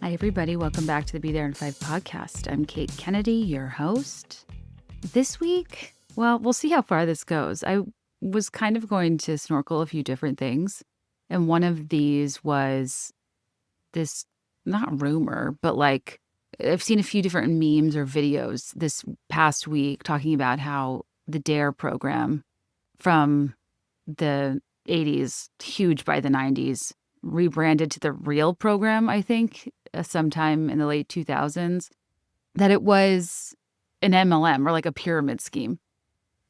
Hi, everybody. Welcome back to the Be There in 5 podcast. I'm Kate Kennedy, your host. This week, well, we'll see how far this goes. I was kind of going to snorkel a few different things. And one of these was this, not rumor, but like I've seen a few different memes or videos this past week talking about how the D.A.R.E program from the 80s, huge by the 90s, rebranded to the real program, I think, sometime in the late 2000s, that it was an MLM or like a pyramid scheme.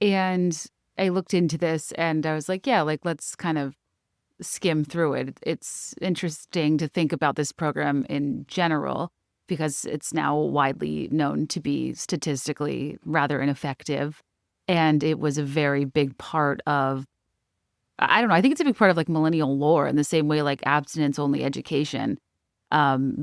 And I looked into this and I was like, yeah, like let's kind of skim through it. It's interesting to think about this program in general because it's now widely known to be statistically rather ineffective. And it was a very big part of, I don't know, I think it's a big part of like millennial lore in the same way like abstinence-only education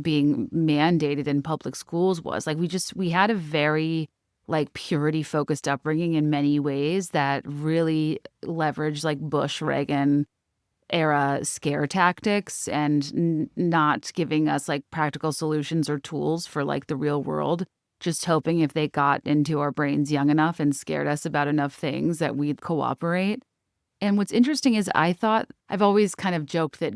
being mandated in public schools was. Like we had a very like purity focused upbringing in many ways that really leveraged like Bush, Reagan era scare tactics and not giving us like practical solutions or tools for like the real world. Just hoping if they got into our brains young enough and scared us about enough things that we'd cooperate. And what's interesting is I've always kind of joked that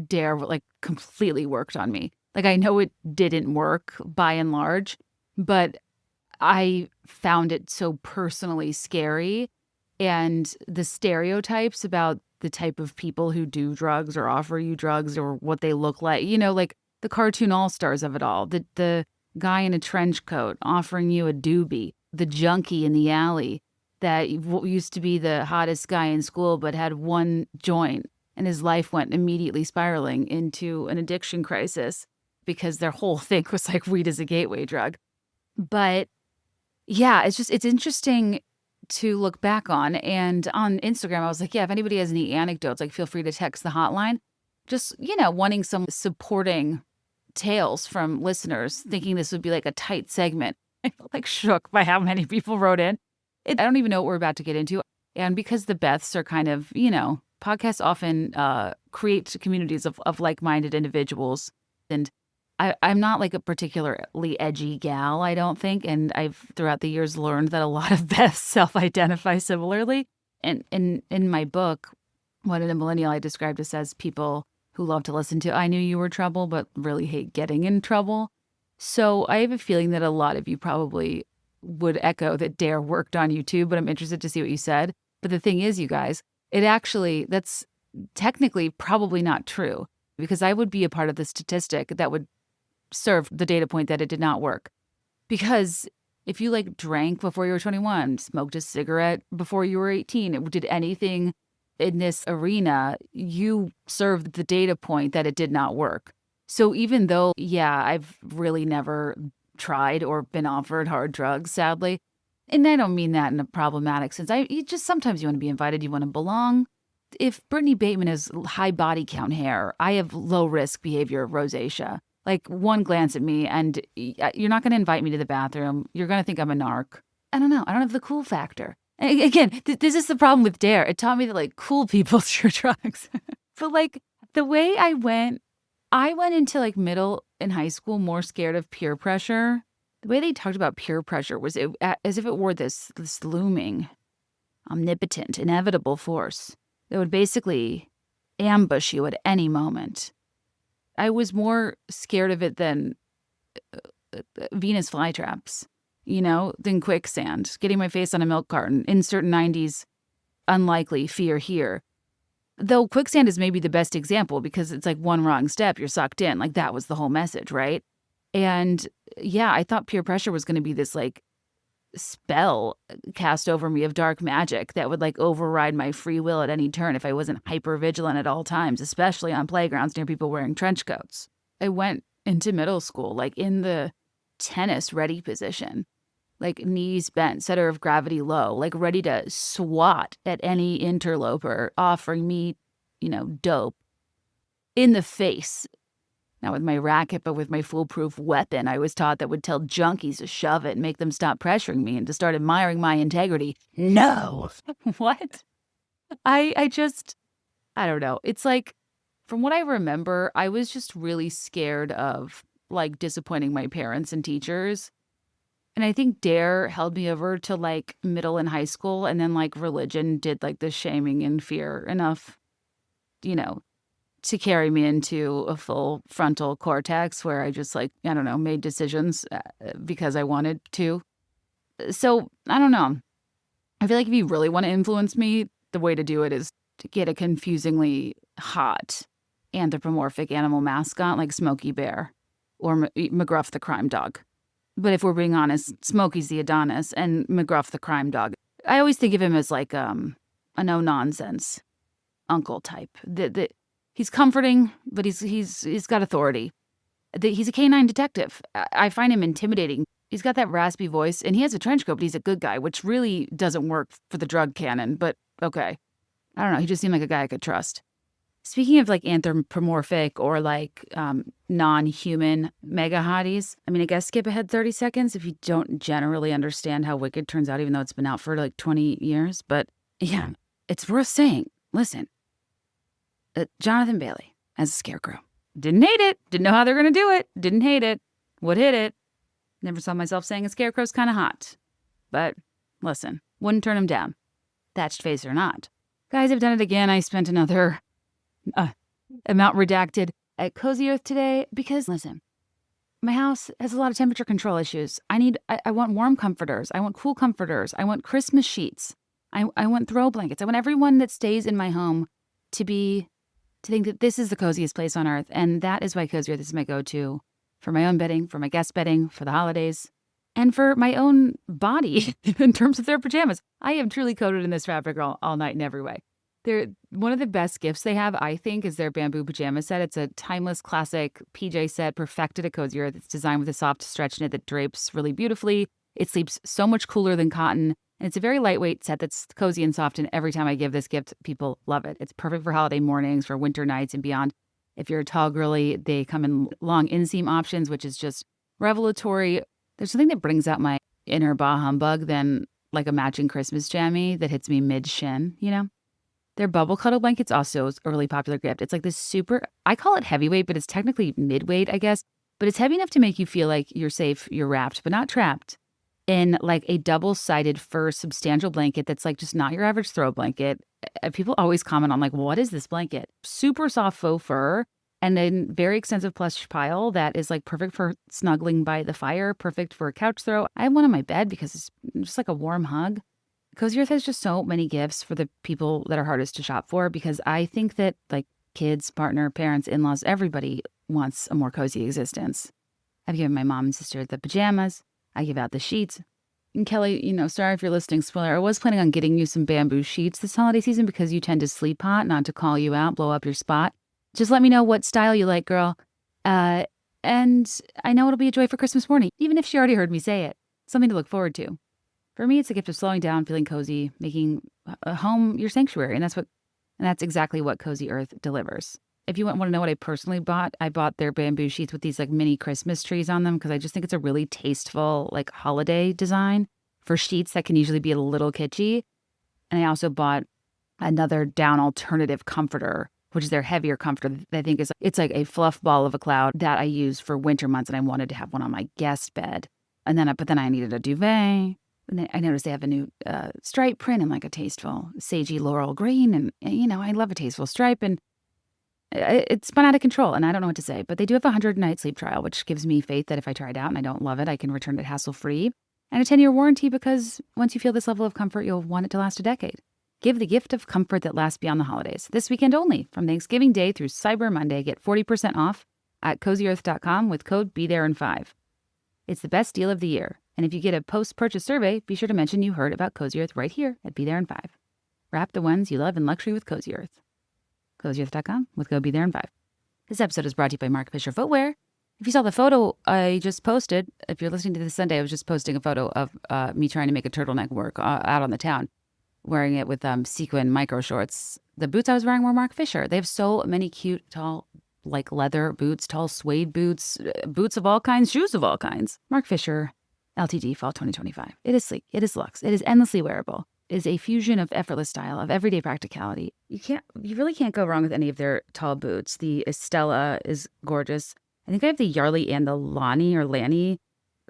D.A.R.E like completely worked on me. Like I know it didn't work by and large, but I found it so personally scary. And the stereotypes about the type of people who do drugs or offer you drugs or what they look like, you know, like the cartoon all-stars of it all, the guy in a trench coat offering you a doobie, the junkie in the alley that used to be the hottest guy in school but had one joint and his life went immediately spiraling into an addiction crisis because their whole thing was like weed is a gateway drug. But yeah, it's interesting to look back on. And on Instagram, I was like, yeah, if anybody has any anecdotes, like feel free to text the hotline. Just, you know, wanting some supporting tales from listeners, thinking this would be like a tight segment. I felt like shook by how many people wrote in. I don't even know what we're about to get into. And because the Beths are kind of, you know, podcasts often create communities of like-minded individuals. And I'm not like a particularly edgy gal, I don't think. And I've throughout the years learned that a lot of Beths self-identify similarly. And in my book, What in a Millennial, I described this as people who love to listen to I Knew You Were Trouble, but really hate getting in trouble. So I have a feeling that a lot of you probably would echo that D.A.R.E worked on you too, but I'm interested to see what you said. But the thing is, you guys, that's technically probably not true because I would be a part of the statistic that would serve the data point that it did not work. Because if you like drank before you were 21, smoked a cigarette before you were 18, did anything in this arena, you served the data point that it did not work. So even though, yeah, I've really never tried or been offered hard drugs, sadly. And I don't mean that in a problematic sense. Sometimes you want to be invited, you want to belong. If Brittany Bateman has high body count hair, I have low risk behavior of rosacea. Like one glance at me and you're not going to invite me to the bathroom. You're going to think I'm a narc. I don't know. I don't have the cool factor. And again, this is the problem with D.A.R.E. It taught me that like cool people do drugs. But like the way I went into like middle and high school more scared of peer pressure. The way they talked about peer pressure was as if it were this looming, omnipotent, inevitable force that would basically ambush you at any moment. I was more scared of it than Venus flytraps, you know, than quicksand, getting my face on a milk carton, insert 90s unlikely fear here. Though quicksand is maybe the best example because it's like one wrong step, you're sucked in. Like that was the whole message, right? And yeah, I thought peer pressure was going to be this like spell cast over me of dark magic that would like override my free will at any turn if I wasn't hyper vigilant at all times, especially on playgrounds near people wearing trench coats. I went into middle school like in the tennis ready position, like knees bent, center of gravity low, like ready to swat at any interloper offering me, you know, dope in the face. Not with my racket, but with my foolproof weapon I was taught that would tell junkies to shove it and make them stop pressuring me and to start admiring my integrity. No. What? I don't know. It's like, from what I remember, I was just really scared of like disappointing my parents and teachers. And I think D.A.R.E held me over to like middle and high school. And then like religion did like the shaming and fear enough, you know, to carry me into a full frontal cortex where I just like, I don't know, made decisions because I wanted to. So I don't know. I feel like if you really want to influence me, the way to do it is to get a confusingly hot anthropomorphic animal mascot like Smokey Bear or McGruff the crime dog. But if we're being honest, Smokey's the Adonis and McGruff the crime dog. I always think of him as like a no-nonsense uncle type. He's comforting, but he's got authority. He's a canine detective. I find him intimidating. He's got that raspy voice, and he has a trench coat, but he's a good guy, which really doesn't work for the drug canon, but okay. I don't know. He just seemed like a guy I could trust. Speaking of like anthropomorphic or like non-human mega hotties, I mean, I guess skip ahead 30 seconds if you don't generally understand how Wicked turns out, even though it's been out for like 20 years. But yeah, it's worth saying. Listen, Jonathan Bailey as a scarecrow. Didn't hate it. Didn't know how they're going to do it. Didn't hate it. Would hit it. Never saw myself saying a scarecrow's kind of hot. But listen, wouldn't turn him down. Thatched face or not. Guys, I've done it again. I spent another amount redacted at Cozy Earth today because, listen, my house has a lot of temperature control issues. I want warm comforters. I want cool comforters. I want Christmas sheets. I want throw blankets. I want everyone that stays in my home to think that this is the coziest place on earth. And that is why Cozy Earth is my go-to for my own bedding, for my guest bedding, for the holidays, and for my own body in terms of their pajamas. I am truly coated in this fabric all night in every way. They're one of the best gifts they have, I think, is their bamboo pajama set. It's a timeless classic PJ set perfected at Cozy Earth. It's designed with a soft stretch knit that drapes really beautifully. It sleeps so much cooler than cotton. And it's a very lightweight set that's cozy and soft. And every time I give this gift, people love it. It's perfect for holiday mornings, for winter nights and beyond. If you're a tall girly, they come in long inseam options, which is just revelatory. There's something that brings out my inner bah humbug than like a matching Christmas jammy that hits me mid-shin, you know? Their bubble cuddle blanket's also a really popular gift. It's like this super, I call it heavyweight, but it's technically midweight, I guess. But it's heavy enough to make you feel like you're safe, you're wrapped, but not trapped in like a double-sided fur substantial blanket that's like just not your average throw blanket. People always comment on like, what is this blanket? Super soft faux fur and then very extensive plush pile that is like perfect for snuggling by the fire, perfect for a couch throw. I have one on my bed because it's just like a warm hug. Cozy Earth has just so many gifts for the people that are hardest to shop for because I think that like kids, partner, parents, in-laws, everybody wants a more cozy existence. I've given my mom and sister the pajamas. I give out the sheets. And Kelly, sorry if you're listening, spoiler, I was planning on getting you some bamboo sheets this holiday season because you tend to sleep hot, not to call you out, blow up your spot. Just let me know what style you like, girl. And I know it'll be a joy for Christmas morning, even if she already heard me say it. Something to look forward to. For me, it's a gift of slowing down, feeling cozy, making a home your sanctuary. And that's exactly what Cozy Earth delivers. If you want to know what I personally bought, I bought their bamboo sheets with these like mini Christmas trees on them because I just think it's a really tasteful like holiday design for sheets that can usually be a little kitschy. And I also bought another down alternative comforter, which is their heavier comforter that I think it's like a fluff ball of a cloud that I use for winter months. And I wanted to have one on my guest bed. But then I needed a duvet. And then I noticed they have a new stripe print and like a tasteful sagey laurel green. And I love a tasteful stripe. And it's spun out of control and I don't know what to say, but they do have a 100-night sleep trial, which gives me faith that if I try it out and I don't love it, I can return it hassle-free. And a 10-year warranty because once you feel this level of comfort, you'll want it to last a decade. Give the gift of comfort that lasts beyond the holidays. This weekend only, from Thanksgiving Day through Cyber Monday, get 40% off at CozyEarth.com with code BeThereIn5. It's the best deal of the year. And if you get a post-purchase survey, be sure to mention you heard about Cozy Earth right here at BeThereIn5. Wrap the ones you love in luxury with Cozy Earth. CozyEarth.com with code BeThereIn5. This episode is brought to you by Mark Fisher Footwear. If you saw the photo I just posted, if you're listening to this Sunday, I was just posting a photo of me trying to make a turtleneck work out on the town, wearing it with sequin micro shorts. The boots I was wearing were Mark Fisher. They have so many cute, tall, like leather boots, tall suede boots, boots of all kinds, shoes of all kinds. Mark Fisher, LTD, Fall 2025. It is sleek. It is luxe. It is endlessly wearable. It is a fusion of effortless style, of everyday practicality. You really can't go wrong with any of their tall boots. The Estella is gorgeous. I think I have the Yarly and the Lonnie or Lanny.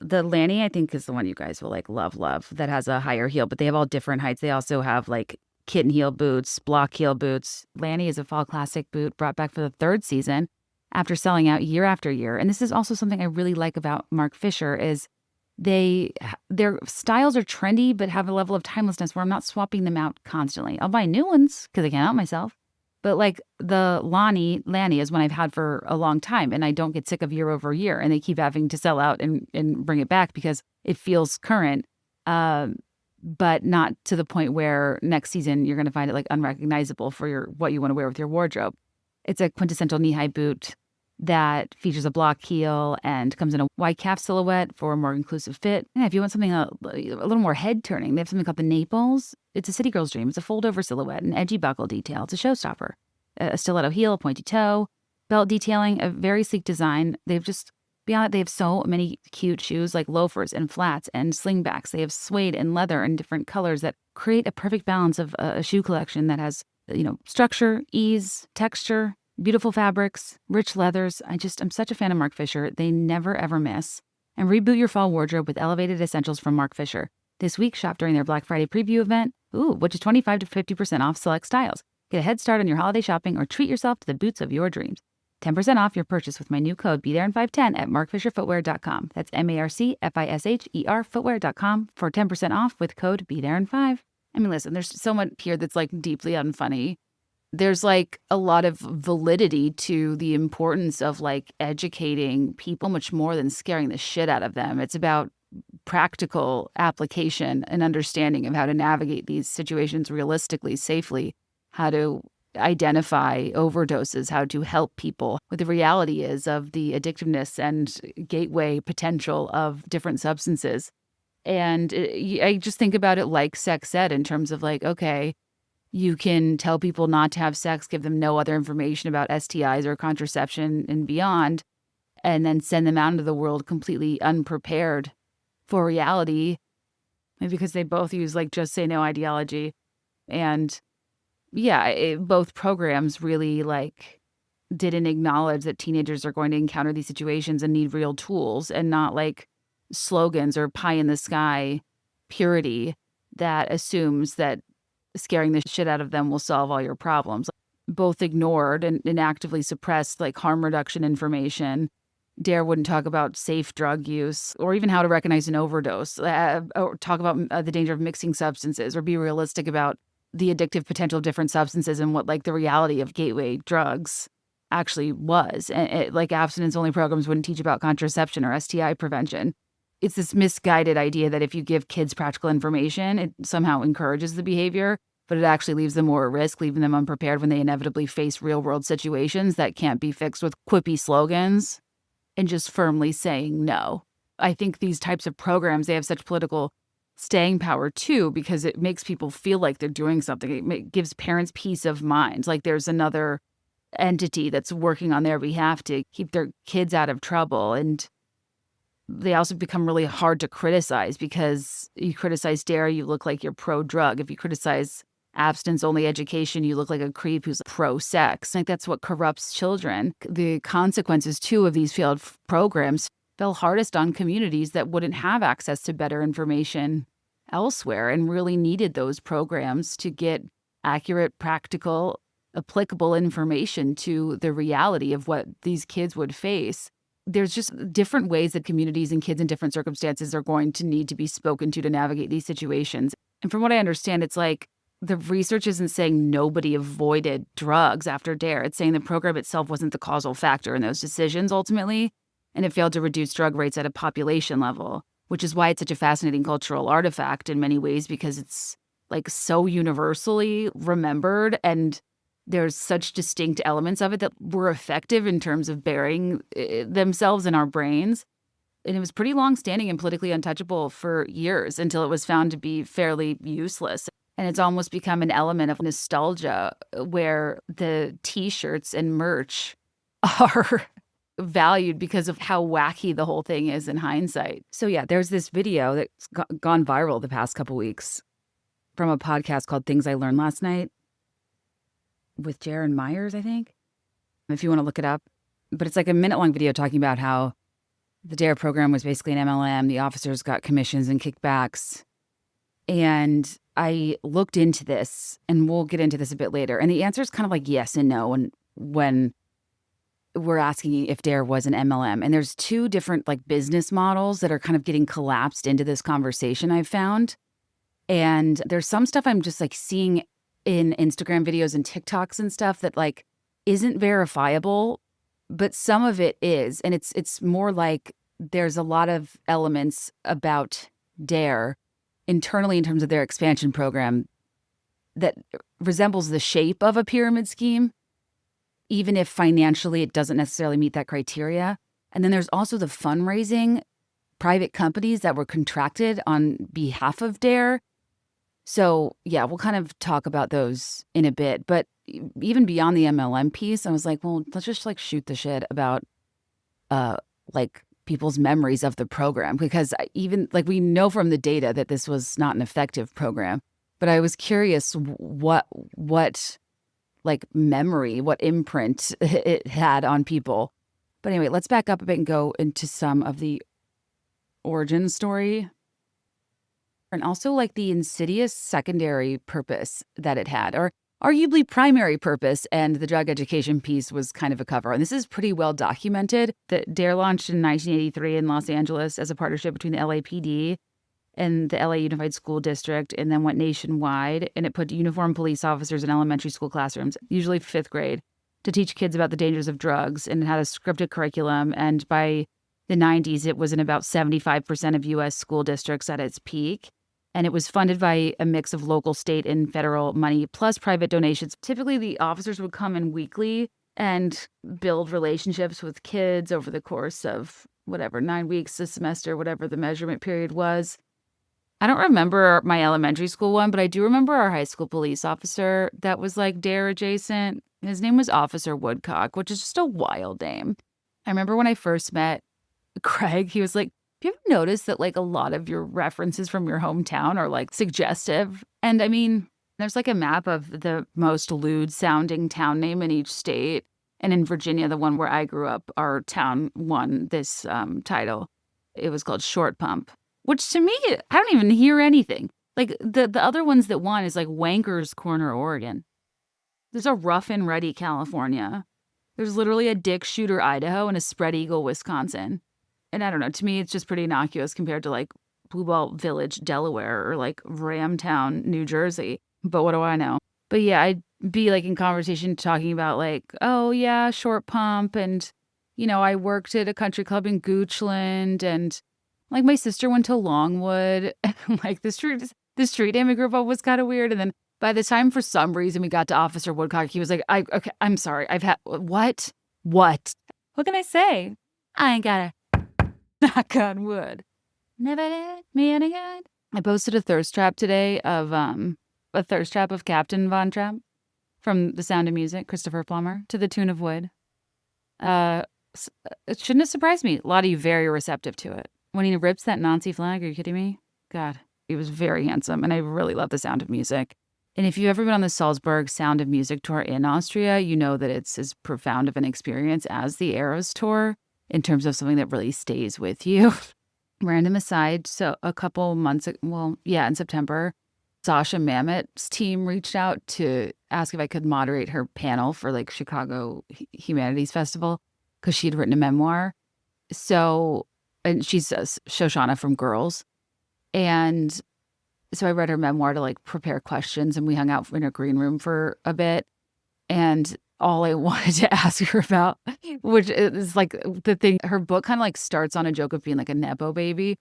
The Lanny, I think, is the one you guys will like love, that has a higher heel, but they have all different heights. They also have like kitten heel boots, block heel boots. Lanny is a fall classic boot brought back for the third season after selling out year after year. And this is also something I really like about Mark Fisher is their styles are trendy, but have a level of timelessness where I'm not swapping them out constantly. I'll buy new ones because I can't help myself. But like the Lanny is one I've had for a long time and I don't get sick of year over year. And they keep having to sell out and bring it back because it feels current, but not to the point where next season you're going to find it like unrecognizable for what you want to wear with your wardrobe. It's a quintessential knee-high boot that features a block heel and comes in a wide calf silhouette for a more inclusive fit. And if you want something a little more head-turning, they have something called the Naples. It's a city girl's dream. It's a fold-over silhouette, an edgy buckle detail. It's a showstopper. A stiletto heel, a pointy toe, belt detailing, a very sleek design. Beyond it, they have so many cute shoes like loafers and flats and slingbacks. They have suede and leather in different colors that create a perfect balance of a shoe collection that has, structure, ease, texture, beautiful fabrics, rich leathers. I'm such a fan of Mark Fisher. They never ever miss. And reboot your fall wardrobe with elevated essentials from Mark Fisher. This week, shop during their Black Friday preview event, which is 25 to 50% off select styles. Get a head start on your holiday shopping or treat yourself to the boots of your dreams. 10% off your purchase with my new code BeThereIn510 at markfisherfootwear.com. That's MARCFISHER footwear.com for 10% off with code BeThereIn5. I mean, listen, there's so much here that's like deeply unfunny. There's like a lot of validity to the importance of like educating people much more than scaring the shit out of them. It's about practical application and understanding of how to navigate these situations realistically, safely, how to identify overdoses, how to help people. What the reality is of the addictiveness and gateway potential of different substances. And I just think about it like sex ed in terms of like, okay, you can tell people not to have sex, give them no other information about STIs or contraception and beyond, and then send them out into the world completely unprepared for reality, maybe because they both use like just say no ideology. And yeah, both programs really like didn't acknowledge that teenagers are going to encounter these situations and need real tools and not like slogans or pie in the sky purity that assumes that scaring the shit out of them will solve all your problems. Both ignored and actively suppressed like harm reduction information. D.A.R.E wouldn't talk about safe drug use or even how to recognize an overdose, or talk about the danger of mixing substances or be realistic about the addictive potential of different substances and what like the reality of gateway drugs actually was. And like abstinence-only programs wouldn't teach about contraception or STI prevention. It's this misguided idea that if you give kids practical information, it somehow encourages the behavior, but it actually leaves them more at risk, leaving them unprepared when they inevitably face real-world situations that can't be fixed with quippy slogans and just firmly saying no. I think these types of programs, they have such political staying power too, because it makes people feel like they're doing something. It gives parents peace of mind. Like there's another entity that's working on their behalf to keep their kids out of trouble. And they also become really hard to criticize because you criticize D.A.R.E, you look like you're pro-drug. If you criticize abstinence-only education, you look like a creep who's pro-sex. Like that's what corrupts children. The consequences too of these failed programs fell hardest on communities that wouldn't have access to better information elsewhere and really needed those programs to get accurate, practical, applicable information to the reality of what these kids would face. There's just different ways that communities and kids in different circumstances are going to need to be spoken to navigate these situations. And from what I understand, it's like the research isn't saying nobody avoided drugs after D.A.R.E. It's saying the program itself wasn't the causal factor in those decisions ultimately, and it failed to reduce drug rates at a population level, which is why it's such a fascinating cultural artifact in many ways, because it's like so universally remembered and there's such distinct elements of it that were effective in terms of burying themselves in our brains. And it was pretty long-standing and politically untouchable for years until it was found to be fairly useless. And it's almost become an element of nostalgia where the T-shirts and merch are valued because of how wacky the whole thing is in hindsight. So yeah, there's this video that's gone viral the past couple weeks from a podcast called Things I Learned Last Night with Jaron Myers, I think. If you want to look it up, But it's like a minute-long video talking about how the D.A.R.E program was basically an MLM. The officers got commissions and kickbacks. And I looked into this, and we'll get into this a bit later. And the answer is kind of like yes and no when we're asking if D.A.R.E was an MLM. And there's two different like business models that are kind of getting collapsed into this conversation I've found. And there's some stuff I'm just like seeing in Instagram videos and TikToks and stuff that like isn't verifiable, but some of it is. And it's more like there's a lot of elements about D.A.R.E internally in terms of their expansion program that resembles the shape of a pyramid scheme, even if financially it doesn't necessarily meet that criteria. And then there's also the fundraising private companies that were contracted on behalf of D.A.R.E. So yeah, we'll kind of talk about those in a bit. But even beyond the MLM piece, I was like, well, let's just like shoot the shit about like people's memories of the program, because even like we know from the data that this was not an effective program. But I was curious what like memory, what imprint it had on people. But anyway, let's back up a bit and go into some of the origin story. And also like the insidious secondary purpose that it had, or arguably primary purpose, and the drug education piece was kind of a cover. And this is pretty well documented. That D.A.R.E launched in 1983 in Los Angeles as a partnership between the LAPD and the LA Unified School District, and then went nationwide. And it put uniformed police officers in elementary school classrooms, usually fifth grade, to teach kids about the dangers of drugs. And it had a scripted curriculum. And by the 90s, it was in about 75% of U.S. school districts at its peak. And it was funded by a mix of local, state, and federal money, plus private donations. Typically, the officers would come in weekly and build relationships with kids over the course of whatever, 9 weeks, a semester, whatever the measurement period was. I don't remember my elementary school one, but I do remember our high school police officer that was like D.A.R.E adjacent. His name was Officer Woodcock, which is just a wild name. I remember when I first met Craig, he was like, have you ever noticed that like a lot of your references from your hometown are like suggestive? And I mean, there's like a map of the most lewd sounding town name in each state. And in Virginia, the one where I grew up, our town won this title. It was called Short Pump, which to me, I don't even hear anything. Like the other ones that won is like Wanker's Corner, Oregon. There's a Rough and Ready, California. There's literally a Dick Shooter, Idaho, and a Spread Eagle, Wisconsin. And I don't know, to me, it's just pretty innocuous compared to like Blue Ball Village, Delaware, or like Ramtown, New Jersey. But what do I know? But yeah, I'd be like in conversation talking about like, oh yeah, Short Pump. And, you know, I worked at a country club in Goochland. And like my sister went to Longwood. Like the street name I grew up on was kind of weird. And then by the time, for some reason, we got to Officer Woodcock, he was like, okay, I'm sorry. I've had, what? What can I say? I ain't got a knock on wood. Never did me any good. I posted a thirst trap today of Captain Von Trapp from The Sound of Music, Christopher Plummer, to the tune of Wood. It shouldn't have surprised me. A lot of you very receptive to it. When he rips that Nazi flag, are you kidding me? God, he was very handsome, and I really love The Sound of Music. And if you've ever been on the Salzburg Sound of Music tour in Austria, you know that it's as profound of an experience as the Eras tour, in terms of something that really stays with you. Random aside, so a couple months, in September, Sasha Mamet's team reached out to ask if I could moderate her panel for like Chicago Humanities Festival, because she'd written a memoir. So, and she's Shoshana from Girls. And so I read her memoir to like prepare questions, and we hung out in her green room for a bit. And all I wanted to ask her about, which is like the thing, her book kind of like starts on a joke of being like a Nepo baby,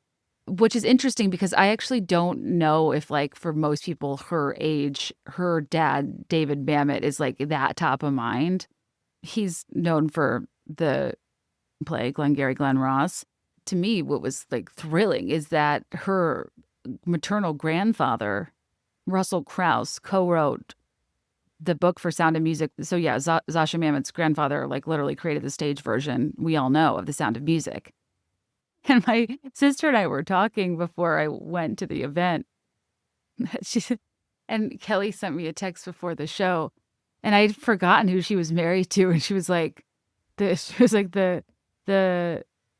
which is interesting because I actually don't know if like for most people her age, her dad, David Mamet, is like that top of mind. He's known for the play Glengarry Glen Ross. To me, what was like thrilling is that her maternal grandfather, Russell Krauss, co-wrote the book for Sound of Music. So yeah, Sasha Mamet's grandfather like literally created the stage version we all know of The Sound of Music. And my sister and I were talking before I went to the event. And Kelly sent me a text before the show, and I'd forgotten who she was married to. And she was like, She was like the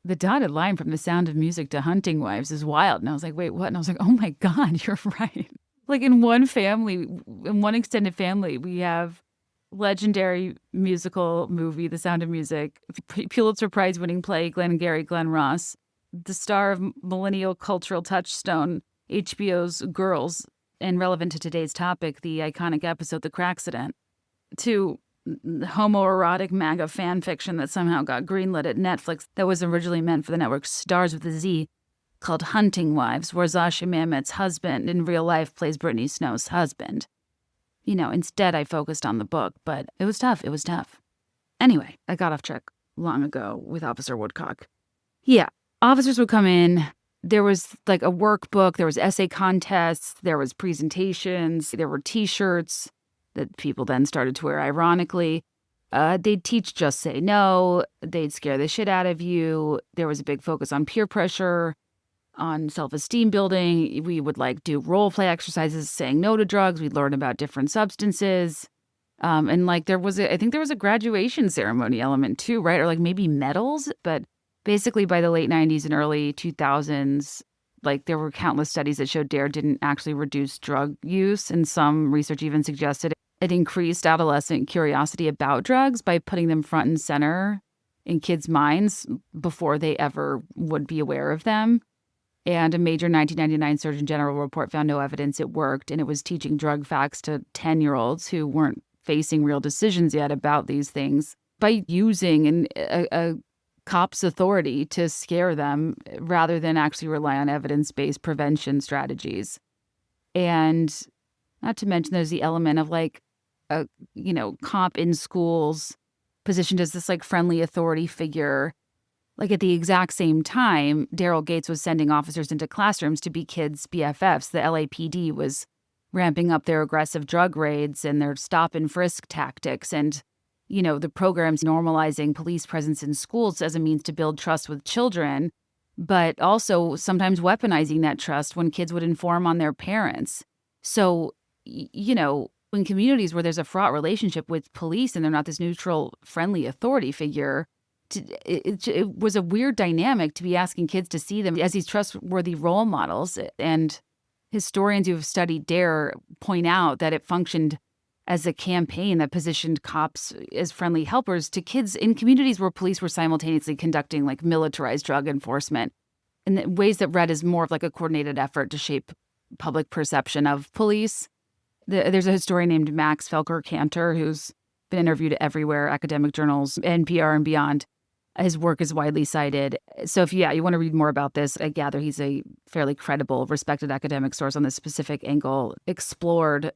dotted line from The Sound of Music to Hunting Wives is wild. And I was like, wait, what? And I was like, oh my God, you're right. Like in one family, in one extended family, we have legendary musical movie, The Sound of Music, Pulitzer Prize winning play, Glengarry Glen Ross, the star of Millennial cultural touchstone, HBO's Girls, and relevant to today's topic, the iconic episode The Crackcident, to homoerotic MAGA fan fiction that somehow got greenlit at Netflix that was originally meant for the network Stars with a Z, called Hunting Wives, where Zasha Mamet's husband in real life plays Brittany Snow's husband. Instead I focused on the book, but it was tough. It was tough. Anyway, I got off track long ago with Officer Woodcock. Yeah, officers would come in. There was like a workbook, there was essay contests, there was presentations, there were T-shirts that people then started to wear ironically. They'd teach just say no. They'd scare the shit out of you. There was a big focus on peer pressure, on self-esteem building. We would do role play exercises saying no to drugs. We'd learn about different substances. And I think there was a graduation ceremony element too, right? Or maybe medals. But basically by the late 90s and early 2000s, there were countless studies that showed D.A.R.E didn't actually reduce drug use. And some research even suggested it increased adolescent curiosity about drugs by putting them front and center in kids' minds before they ever would be aware of them. And a major 1999 Surgeon General report found no evidence it worked, and it was teaching drug facts to 10-year-olds who weren't facing real decisions yet about these things by using a cop's authority to scare them rather than actually rely on evidence-based prevention strategies. And not to mention there's the element of a cop in schools positioned as this friendly authority figure. At the exact same time, Daryl Gates was sending officers into classrooms to be kids' BFFs. The LAPD was ramping up their aggressive drug raids and their stop and frisk tactics. And, the program's normalizing police presence in schools as a means to build trust with children, but also sometimes weaponizing that trust when kids would inform on their parents. So, in communities where there's a fraught relationship with police and they're not this neutral, friendly authority figure, it was a weird dynamic to be asking kids to see them as these trustworthy role models. And historians who have studied D.A.R.E point out that it functioned as a campaign that positioned cops as friendly helpers to kids in communities where police were simultaneously conducting militarized drug enforcement in ways that read as more of a coordinated effort to shape public perception of police. There's a historian named Max Felker-Cantor who's been interviewed everywhere, academic journals, NPR and beyond. His work is widely cited. So if you want to read more about this, I gather he's a fairly credible, respected academic source on this specific angle, explored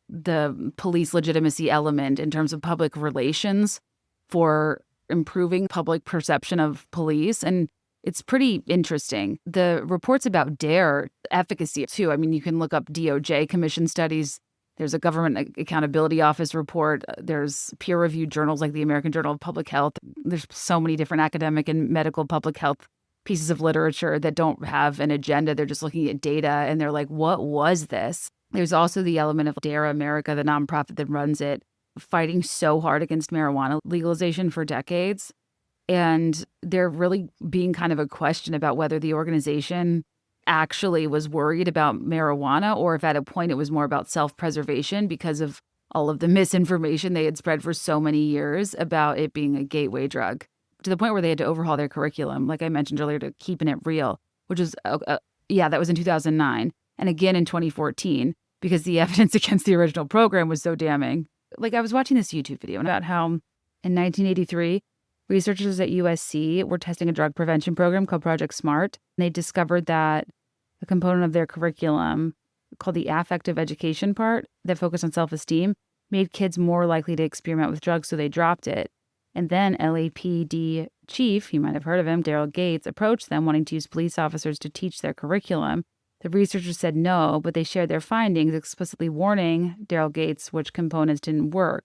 the police legitimacy element in terms of public relations for improving public perception of police. And it's pretty interesting. The reports about D.A.R.E efficacy, too. I mean, you can look up DOJ commission studies. There's a Government Accountability Office report. There's peer-reviewed journals like the American Journal of Public Health. There's so many different academic and medical public health pieces of literature that don't have an agenda. They're just looking at data, and they're like, what was this? There's also the element of D.A.R.E America, the nonprofit that runs it, fighting so hard against marijuana legalization for decades. And there really being kind of a question about whether the organization actually was worried about marijuana or if at a point it was more about self-preservation because of all of the misinformation they had spread for so many years about it being a gateway drug, to the point where they had to overhaul their curriculum, like I mentioned earlier, to keeping it real, which was, that was in 2009. And again in 2014, because the evidence against the original program was so damning. I was watching this YouTube video about how in 1983, researchers at USC were testing a drug prevention program called Project SMART. And they discovered that a component of their curriculum called the affective education part that focused on self-esteem made kids more likely to experiment with drugs, so they dropped it. And then LAPD chief, you might have heard of him, Daryl Gates, approached them wanting to use police officers to teach their curriculum. The researchers said no, but they shared their findings, explicitly warning Daryl Gates which components didn't work.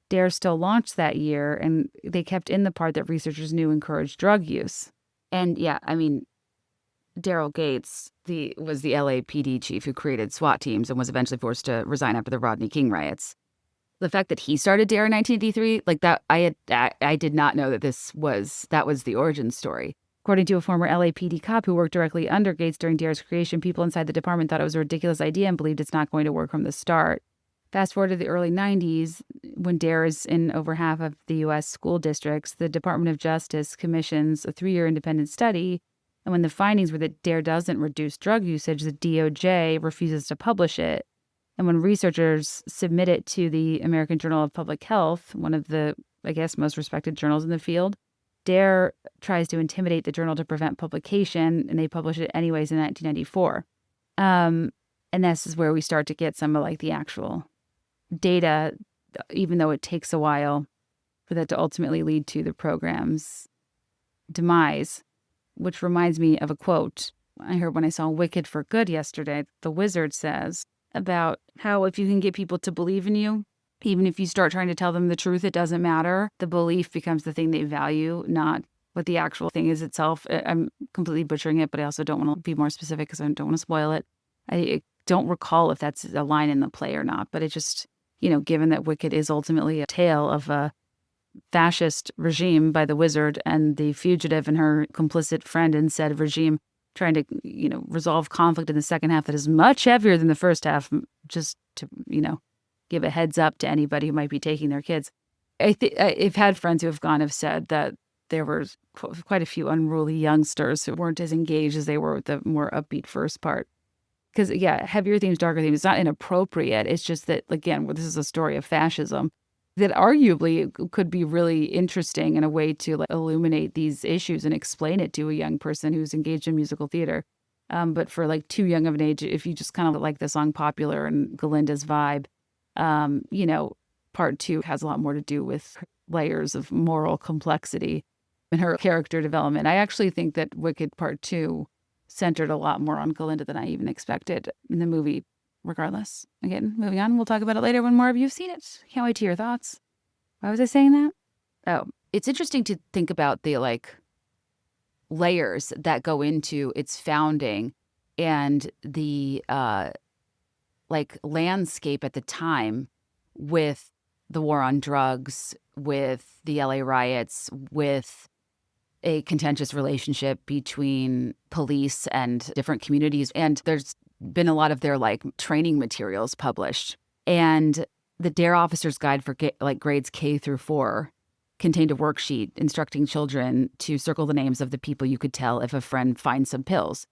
D.A.R.E still launched that year, and they kept in the part that researchers knew encouraged drug use. And Daryl Gates was the LAPD chief who created SWAT teams and was eventually forced to resign after the Rodney King riots. The fact that he started D.A.R.E in 1983, like that, I did not know that that was the origin story. According to a former LAPD cop who worked directly under Gates during D.A.R.E.'s creation, people inside the department thought it was a ridiculous idea and believed it's not going to work from the start. Fast forward to the early 90s, when D.A.R.E is in over half of the U.S. school districts, the Department of Justice commissions a 3-year independent study. And when the findings were that D.A.R.E doesn't reduce drug usage, the DOJ refuses to publish it. And when researchers submit it to the American Journal of Public Health, one of the, I guess, most respected journals in the field, D.A.R.E tries to intimidate the journal to prevent publication, and they publish it anyways in 1994. And this is where we start to get some of like the actual data, even though it takes a while for that to ultimately lead to the program's demise, which reminds me of a quote I heard when I saw Wicked for Good yesterday. The wizard says about how if you can get people to believe in you, even if you start trying to tell them the truth, it doesn't matter. The belief becomes the thing they value, not what the actual thing is itself. I'm completely butchering it, but I also don't want to be more specific because I don't want to spoil it. I don't recall if that's a line in the play or not, but it just, given that Wicked is ultimately a tale of a fascist regime by the wizard and the fugitive and her complicit friend in said regime trying to, resolve conflict in the second half that is much heavier than the first half, just to, give a heads up to anybody who might be taking their kids. I've had friends who have said that there were quite a few unruly youngsters who weren't as engaged as they were with the more upbeat first part. Because, heavier themes, darker themes, it's not inappropriate. It's just that, again, this is a story of fascism that arguably could be really interesting in a way to illuminate these issues and explain it to a young person who's engaged in musical theater. But for too young of an age, if you just kind of like the song Popular and Galinda's vibe, part 2 has a lot more to do with layers of moral complexity and her character development. I actually think that Wicked Part 2 centered a lot more on Galinda than I even expected in the movie. Regardless, again, moving on, we'll talk about it later when more of you have seen it. Can't wait to hear your thoughts. Why was I saying that? Oh, it's interesting to think about the layers that go into its founding and the landscape at the time with the war on drugs, with the LA riots, with a contentious relationship between police and different communities. And there's been a lot of their training materials published. And the D.A.R.E Officer's Guide for grades K through 4 contained a worksheet instructing children to circle the names of the people you could tell if a friend finds some pills.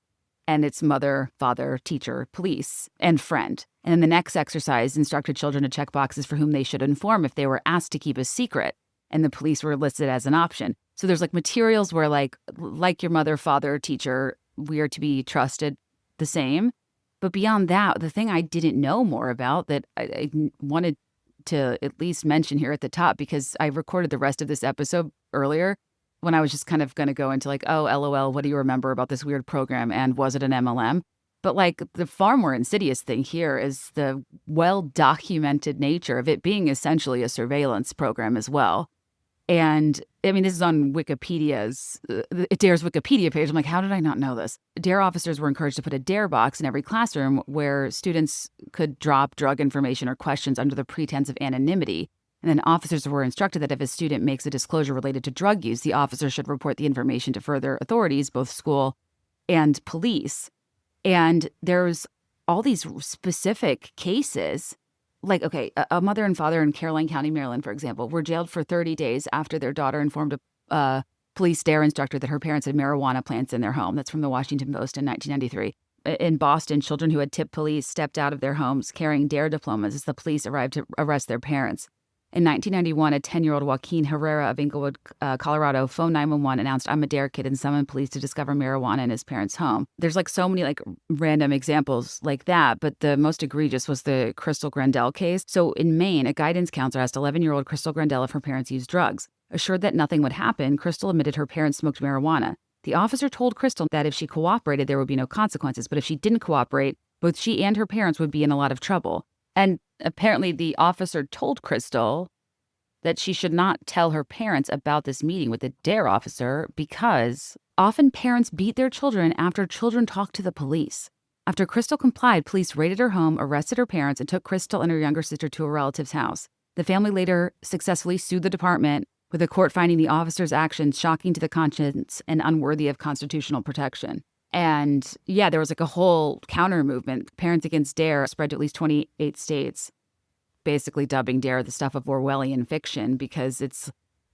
And it's mother, father, teacher, police, and friend. And then the next exercise instructed children to check boxes for whom they should inform if they were asked to keep a secret. And the police were listed as an option. So there's materials where like your mother, father, teacher, we are to be trusted the same. But beyond that, the thing I didn't know more about that I wanted to at least mention here at the top, because I recorded the rest of this episode earlier when I was just kind of going to go into oh, LOL, what do you remember about this weird program? And was it an MLM? But the far more insidious thing here is the well-documented nature of it being essentially a surveillance program as well. And I mean, this is on Wikipedia's, D.A.R.E.'s Wikipedia page. I'm like, how did I not know this? D.A.R.E officers were encouraged to put a D.A.R.E box in every classroom where students could drop drug information or questions under the pretense of anonymity. And then officers were instructed that if a student makes a disclosure related to drug use, the officer should report the information to further authorities, both school and police. And there's all these specific cases. A mother and father in Caroline County, Maryland, for example, were jailed for 30 days after their daughter informed a police D.A.R.E instructor that her parents had marijuana plants in their home. That's from the Washington Post in 1993. In Boston, children who had tipped police stepped out of their homes carrying D.A.R.E diplomas as the police arrived to arrest their parents. In 1991, a 10-year-old Joaquin Herrera of Inglewood, Colorado, phoned 911, announced, "I'm a D.A.R.E kid," and summoned police to discover marijuana in his parents' home. There's so many random examples like that, but the most egregious was the Crystal Grandel case. So in Maine, a guidance counselor asked 11-year-old Crystal Grandel if her parents used drugs. Assured that nothing would happen, Crystal admitted her parents smoked marijuana. The officer told Crystal that if she cooperated, there would be no consequences, but if she didn't cooperate, both she and her parents would be in a lot of trouble. And apparently the officer told Crystal that she should not tell her parents about this meeting with the D.A.R.E officer because often parents beat their children after children talk to the police. After Crystal complied, police raided her home, arrested her parents, and took Crystal and her younger sister to a relative's house. The family later successfully sued the department, with the court finding the officer's actions shocking to the conscience and unworthy of constitutional protection. And yeah, there was like a whole counter movement. Parents Against D.A.R.E spread to at least 28 states, basically dubbing D.A.R.E the stuff of Orwellian fiction because it's,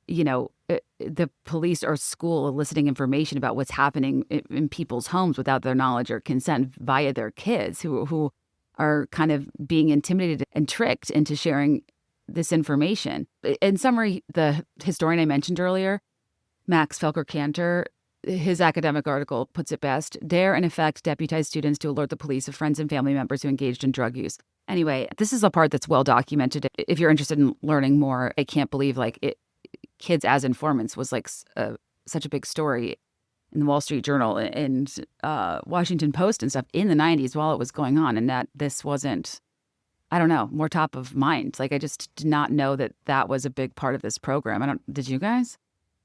the police or school eliciting information about what's happening in people's homes without their knowledge or consent via their kids who are kind of being intimidated and tricked into sharing this information. In summary, the historian I mentioned earlier, Max Felker-Cantor, his academic article puts it best. D.A.R.E, in effect, deputized students to alert the police of friends and family members who engaged in drug use. Anyway, this is a part that's well documented. If you're interested in learning more, I can't believe kids as informants was such a big story in the Wall Street Journal and Washington Post and stuff in the 90s while it was going on, and that this wasn't, I don't know, more top of mind. I just did not know that was a big part of this program. Did you guys?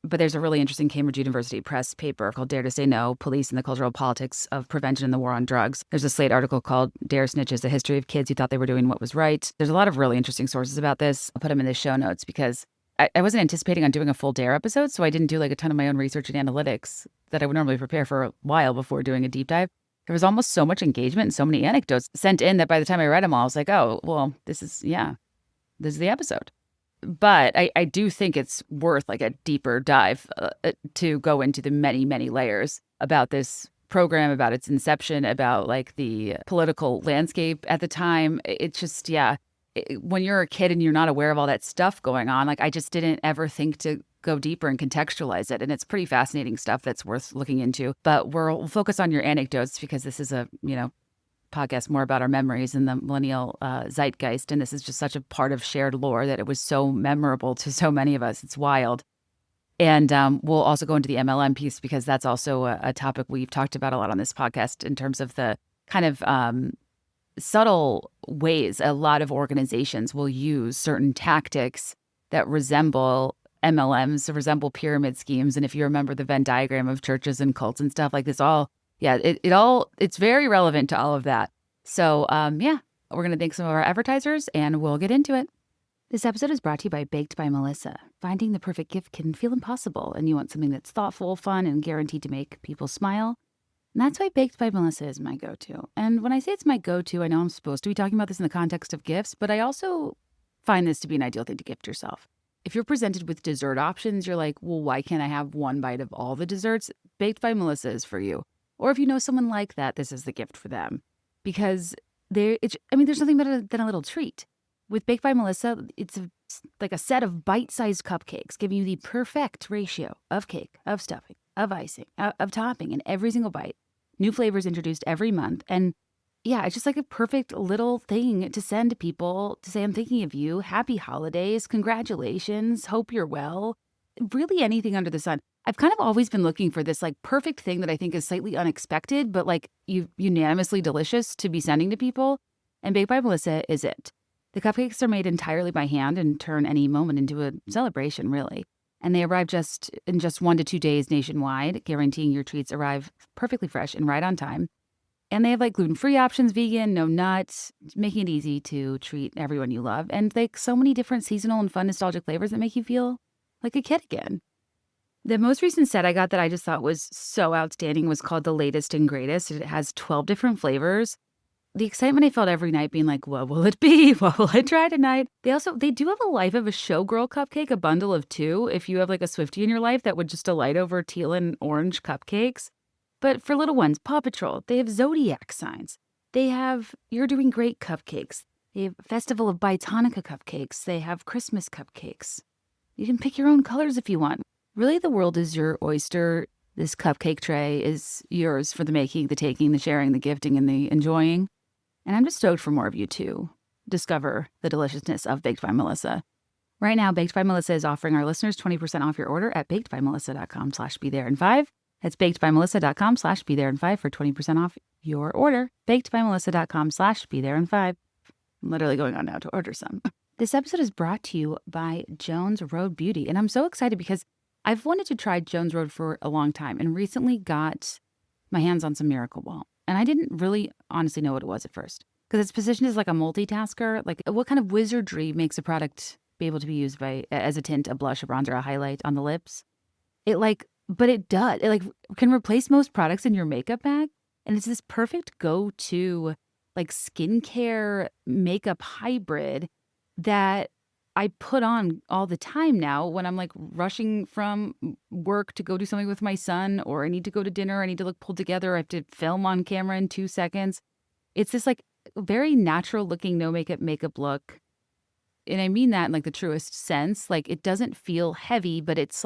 But there's a really interesting Cambridge University Press paper called Dare to Say No, Police and the Cultural Politics of Prevention in the War on Drugs. There's a Slate article called D.A.R.E Snitches, a history of kids who thought they were doing what was right. There's a lot of really interesting sources about this. I'll put them in the show notes because I wasn't anticipating on doing a full D.A.R.E episode, so I didn't do a ton of my own research and analytics that I would normally prepare for a while before doing a deep dive. There was almost so much engagement and so many anecdotes sent in that by the time I read them all, I was like, oh, well, this is the episode. But I do think it's worth a deeper dive to go into the many, many layers about this program, about its inception, about the political landscape at the time. It's just, when you're a kid and you're not aware of all that stuff going on, I just didn't ever think to go deeper and contextualize it. And it's pretty fascinating stuff that's worth looking into. But we'll focus on your anecdotes because this is a, podcast more about our memories and the millennial zeitgeist. And this is just such a part of shared lore that it was so memorable to so many of us. It's wild. And we'll also go into the MLM piece because that's also a topic we've talked about a lot on this podcast in terms of the kind of subtle ways a lot of organizations will use certain tactics that resemble MLMs, resemble pyramid schemes. And if you remember the Venn diagram of churches and cults and stuff this all, it's very relevant to all of that. So, we're going to thank some of our advertisers and we'll get into it. This episode is brought to you by Baked by Melissa. Finding the perfect gift can feel impossible, and you want something that's thoughtful, fun, and guaranteed to make people smile. And that's why Baked by Melissa is my go-to. And when I say it's my go-to, I know I'm supposed to be talking about this in the context of gifts, but I also find this to be an ideal thing to gift yourself. If you're presented with dessert options, you're like, well, why can't I have one bite of all the desserts? Baked by Melissa is for you. Or if you know someone like that, this is the gift for them. Because there's nothing better than a little treat. With Baked by Melissa, it's like a set of bite-sized cupcakes, giving you the perfect ratio of cake, of stuffing, of icing, of topping in every single bite. New flavors introduced every month. And it's just a perfect little thing to send to people to say, I'm thinking of you. Happy holidays. Congratulations. Hope you're well. Really anything under the sun. I've kind of always been looking for this perfect thing that I think is slightly unexpected, but unanimously delicious to be sending to people. And Baked by Melissa is it. The cupcakes are made entirely by hand and turn any moment into a celebration, really. And they arrive in just 1 to 2 days nationwide, guaranteeing your treats arrive perfectly fresh and right on time. And they have gluten-free options, vegan, no nuts, making it easy to treat everyone you love. And so many different seasonal and fun nostalgic flavors that make you feel like a kid again. The most recent set I got that I just thought was so outstanding was called The Latest and Greatest. It has 12 different flavors. The excitement I felt every night being like, what will it be? What will I try tonight? They do have a Life of a Showgirl cupcake, a bundle of 2. If you have a Swiftie in your life that would just delight over teal and orange cupcakes. But for little ones, Paw Patrol, they have zodiac signs. They have You're Doing Great cupcakes. They have Festival of Bites Hanukkah cupcakes. They have Christmas cupcakes. You can pick your own colors if you want. Really, the world is your oyster. This cupcake tray is yours for the making, the taking, the sharing, the gifting, and the enjoying. And I'm just stoked for more of you to discover the deliciousness of Baked by Melissa. Right now, Baked by Melissa is offering our listeners 20% off your order at bakedbymelissa.com/BeThereIn5. That's bakedbymelissa.com/BeThereIn5 for 20% off your order. bakedbymelissa.com/BeThereIn5. I'm literally going on now to order some. This episode is brought to you by Jones Road Beauty. And I'm so excited because I've wanted to try Jones Road for a long time and recently got my hands on some Miracle Ball. And I didn't really honestly know what it was at first because it's positioned as a multitasker. What kind of wizardry makes a product be able to be used as a tint, a blush, a bronzer, a highlight on the lips. But it does. It can replace most products in your makeup bag. And it's this perfect go-to skincare makeup hybrid that I put on all the time now when I'm rushing from work to go do something with my son, or I need to go to dinner, I need to look pulled together, I have to film on camera in 2 seconds. It's this very natural looking no makeup look. And I mean that in the truest sense. It doesn't feel heavy, but it's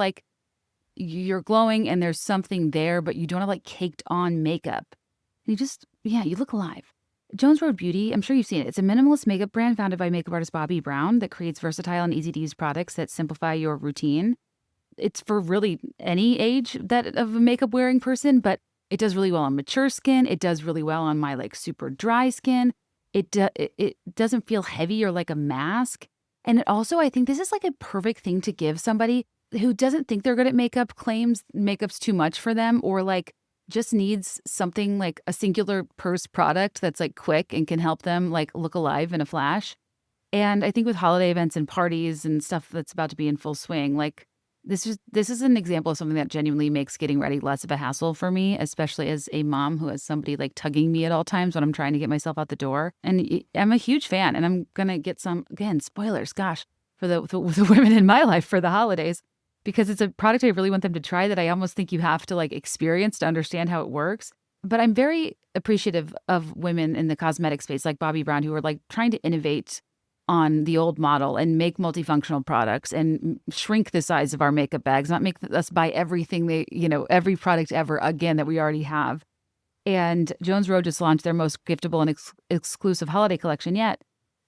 you're glowing and there's something there, but you don't have caked on makeup. And you look alive. Jones Road Beauty, I'm sure you've seen it. It's a minimalist makeup brand founded by makeup artist Bobbi Brown that creates versatile and easy-to-use products that simplify your routine. It's for really any age of a makeup-wearing person, but it does really well on mature skin. It does really well on my super dry skin. It doesn't feel heavy or like a mask. And it also, I think this is a perfect thing to give somebody who doesn't think they're good at makeup, claims makeup's too much for them, or just needs something a singular purse product that's quick and can help them look alive in a flash. And I think with holiday events and parties and stuff that's about to be in full swing, this is an example of something that genuinely makes getting ready less of a hassle for me, especially as a mom who has somebody tugging me at all times when I'm trying to get myself out the door. And I'm a huge fan, and I'm gonna get some, again, spoilers, gosh, for the women in my life for the holidays, because it's a product I really want them to try that I almost think you have to experience to understand how it works. But I'm very appreciative of women in the cosmetic space like Bobbi Brown, who are trying to innovate on the old model and make multifunctional products and shrink the size of our makeup bags, not make us buy everything every product ever again that we already have. And Jones Road just launched their most giftable and exclusive holiday collection yet.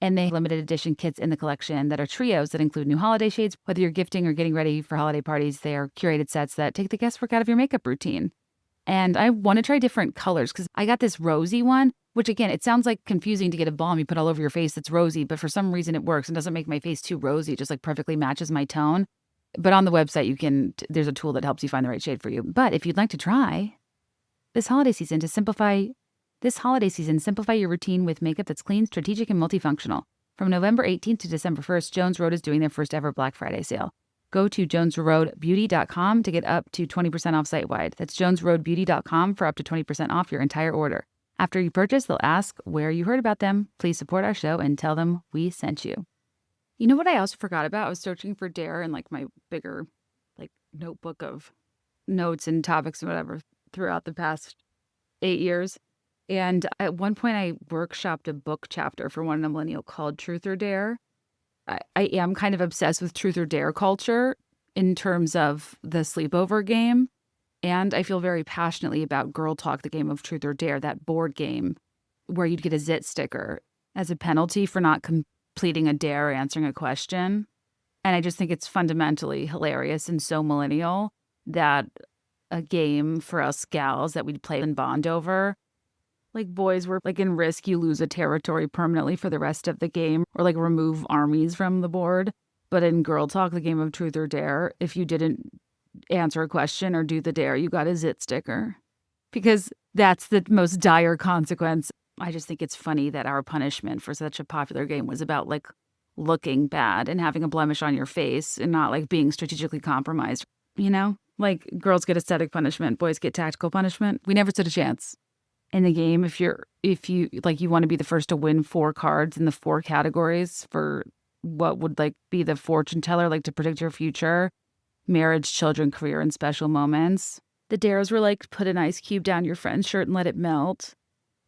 And they have limited edition kits in the collection that are trios that include new holiday shades. Whether you're gifting or getting ready for holiday parties, they are curated sets that take the guesswork out of your makeup routine. And I want to try different colors because I got this rosy one, which again, it sounds confusing to get a balm you put all over your face that's rosy, but for some reason it works and doesn't make my face too rosy. It just perfectly matches my tone. But on the website, there's a tool that helps you find the right shade for you. But if you'd like to try this holiday season, simplify your routine with makeup that's clean, strategic, and multifunctional. From November 18th to December 1st, Jones Road is doing their first ever Black Friday sale. Go to jonesroadbeauty.com to get up to 20% off site-wide. That's jonesroadbeauty.com for up to 20% off your entire order. After you purchase, they'll ask where you heard about them. Please support our show and tell them we sent you. You know what I also forgot about? I was searching for D.A.R.E in my bigger notebook of notes and topics and whatever throughout the past 8 years. And at one point, I workshopped a book chapter for one in a Millennial called Truth or Dare. I am kind of obsessed with Truth or Dare culture in terms of the sleepover game. And I feel very passionately about Girl Talk, the game of Truth or Dare, that board game where you'd get a zit sticker as a penalty for not completing a dare or answering a question. And I just think it's fundamentally hilarious and so millennial that a game for us gals that we'd play and bond over. Boys were in risk, you lose a territory permanently for the rest of the game, or remove armies from the board. But in Girl Talk, the game of Truth or Dare, if you didn't answer a question or do the dare, you got a zit sticker. Because that's the most dire consequence. I just think it's funny that our punishment for such a popular game was about looking bad and having a blemish on your face and not being strategically compromised. Girls get aesthetic punishment, boys get tactical punishment. We never stood a chance. In the game, if you want to be the first to win 4 cards in the 4 categories for what would be the fortune teller, to predict your future, marriage, children, career, and special moments. The dares were put an ice cube down your friend's shirt and let it melt.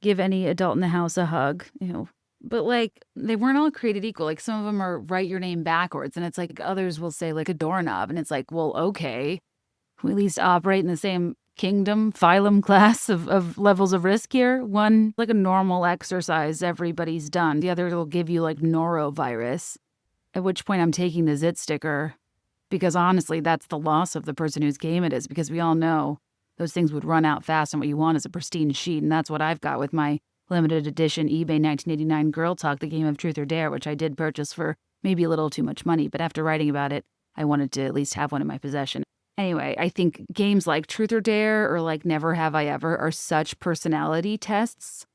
Give any adult in the house a hug. But they weren't all created equal. Some of them are write your name backwards, and it's others will say a doorknob, and it's well, okay, we at least operate in the same kingdom, phylum class of levels of risk here. One, a normal exercise everybody's done. The other will give you norovirus, at which point I'm taking the zit sticker, because honestly, that's the loss of the person whose game it is, because we all know those things would run out fast, and what you want is a pristine sheet, and that's what I've got with my limited edition eBay 1989 Girl Talk, the game of Truth or Dare, which I did purchase for maybe a little too much money, but after writing about it, I wanted to at least have one in my possession. Anyway, I think games like Truth or Dare or Never Have I Ever are such personality tests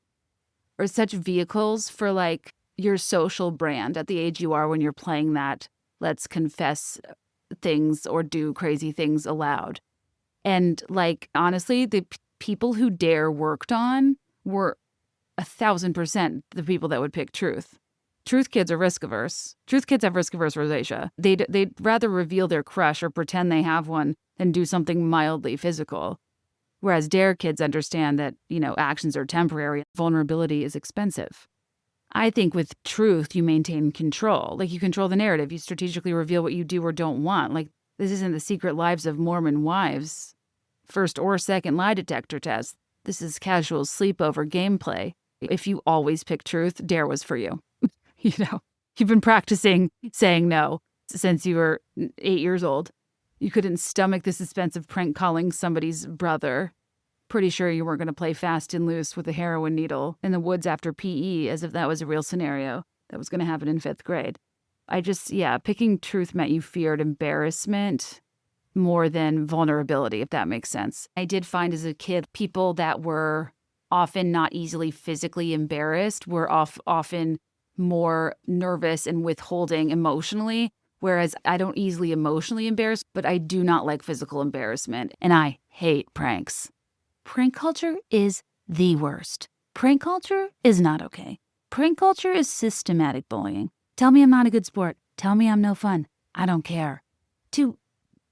or such vehicles for your social brand at the age you are when you're playing that let's confess things or do crazy things aloud. And like, honestly, the people who D.A.R.E worked on were 1,000% the people that would pick truth. Truth kids are risk averse. Truth kids have risk averse rosacea. They'd rather reveal their crush or pretend they have one than do something mildly physical. Whereas D.A.R.E kids understand that, actions are temporary. Vulnerability is expensive. I think with truth, you maintain control. Like, you control the narrative. You strategically reveal what you do or don't want. Like, this isn't the secret lives of Mormon wives. First or second lie detector test. This is casual sleepover gameplay. If you always pick truth, D.A.R.E was for you. You've been practicing saying no since you were 8 years old. You couldn't stomach the suspense of prank calling somebody's brother. Pretty sure you weren't going to play fast and loose with a heroin needle in the woods after PE as if that was a real scenario that was going to happen in 5th grade. Picking truth meant you feared embarrassment more than vulnerability, if that makes sense. I did find as a kid, people that were often not easily physically embarrassed were often more nervous and withholding emotionally, whereas I don't easily emotionally embarrass, but I do not like physical embarrassment, and I hate pranks. Prank culture is the worst. Prank culture is not okay. Prank culture is systematic bullying. Tell me I'm not a good sport. Tell me I'm no fun. I don't care. To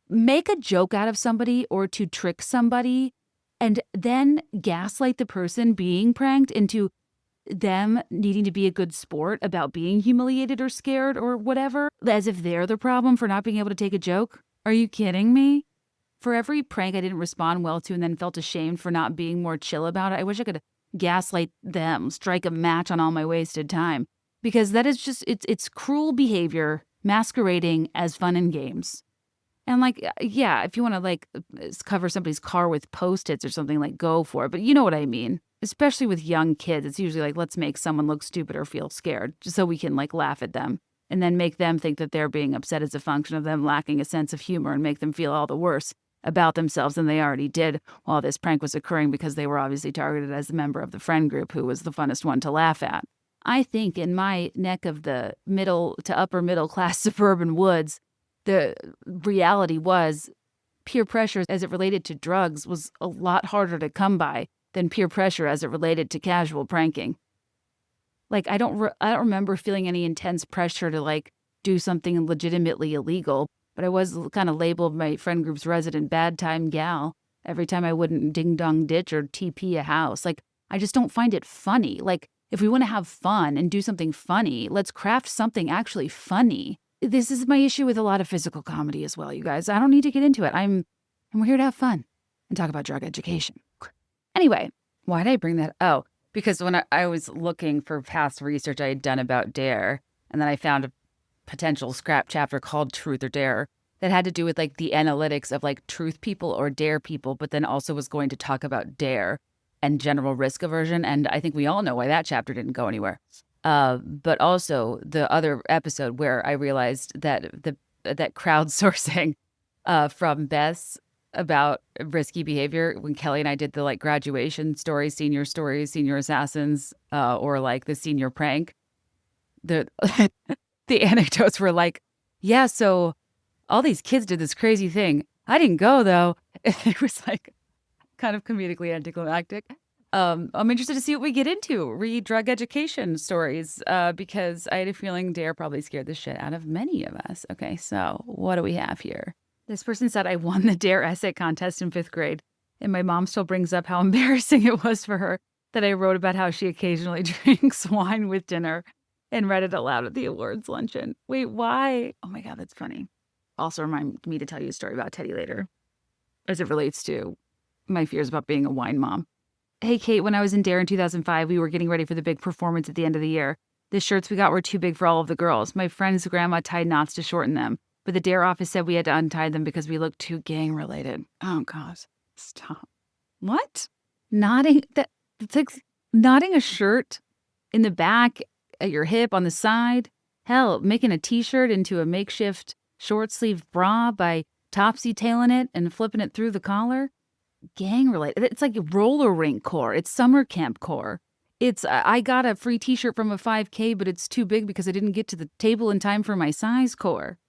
make a joke out of somebody or to trick somebody and then gaslight the person being pranked into them needing to be a good sport about being humiliated or scared or whatever, as if they're the problem for not being able to take a joke. Are you kidding me? For every prank I didn't respond well to and then felt ashamed for not being more chill about it, I wish I could gaslight them, strike a match on all my wasted time. Because that is just, it's cruel behavior masquerading as fun and games. And if you want to cover somebody's car with Post-its or something, go for it. But you know what I mean. Especially with young kids, it's usually let's make someone look stupid or feel scared just so we can laugh at them and then make them think that they're being upset as a function of them lacking a sense of humor and make them feel all the worse about themselves than they already did while this prank was occurring because they were obviously targeted as a member of the friend group who was the funnest one to laugh at. I think in my neck of the middle to upper middle class suburban woods, the reality was peer pressure as it related to drugs was a lot harder to come by than peer pressure as it related to casual pranking. I don't remember feeling any intense pressure to do something legitimately illegal, but I was kind of labeled my friend group's resident bad time gal every time I wouldn't ding dong ditch or TP a house. I just don't find it funny. If we want to have fun and do something funny, let's craft something actually funny. This is my issue with a lot of physical comedy as well, you guys. I don't need to get into it. We're here to have fun and talk about drug education. Anyway, why did I bring that? Oh, because when I was looking for past research I had done about D.A.R.E, and then I found a potential scrap chapter called Truth or D.A.R.E that had to do with the analytics of truth people or D.A.R.E people, but then also was going to talk about D.A.R.E and general risk aversion. And I think we all know why that chapter didn't go anywhere. But also the other episode where I realized that that crowdsourcing from Beth's about risky behavior, when Kelly and I did the graduation stories, senior assassins, or the senior prank, the the anecdotes were yeah, so all these kids did this crazy thing. I didn't go though. It was kind of comedically anticlimactic. I'm interested to see what we get into. Read drug education stories, because I had a feeling D.A.R.E probably scared the shit out of many of us. Okay, so what do we have here? This person said, I won the D.A.R.E essay contest in 5th grade, and my mom still brings up how embarrassing it was for her that I wrote about how she occasionally drinks wine with dinner and read it aloud at the awards luncheon. Wait, why? Oh my God, that's funny. Also remind me to tell you a story about Teddy later, as it relates to my fears about being a wine mom. Hey, Kate, when I was in D.A.R.E in 2005, we were getting ready for the big performance at the end of the year. The shirts we got were too big for all of the girls. My friend's grandma tied knots to shorten them, but the D.A.R.E office said we had to untie them because we looked too gang-related. Oh, God. Stop. What? Knotting? It's knotting a shirt in the back, at your hip, on the side. Hell, making a t-shirt into a makeshift short-sleeve bra by topsy-tailing it and flipping it through the collar. Gang-related. It's roller rink core. It's summer camp core. It's, I got a free t-shirt from a 5K, but it's too big because I didn't get to the table in time for my size core.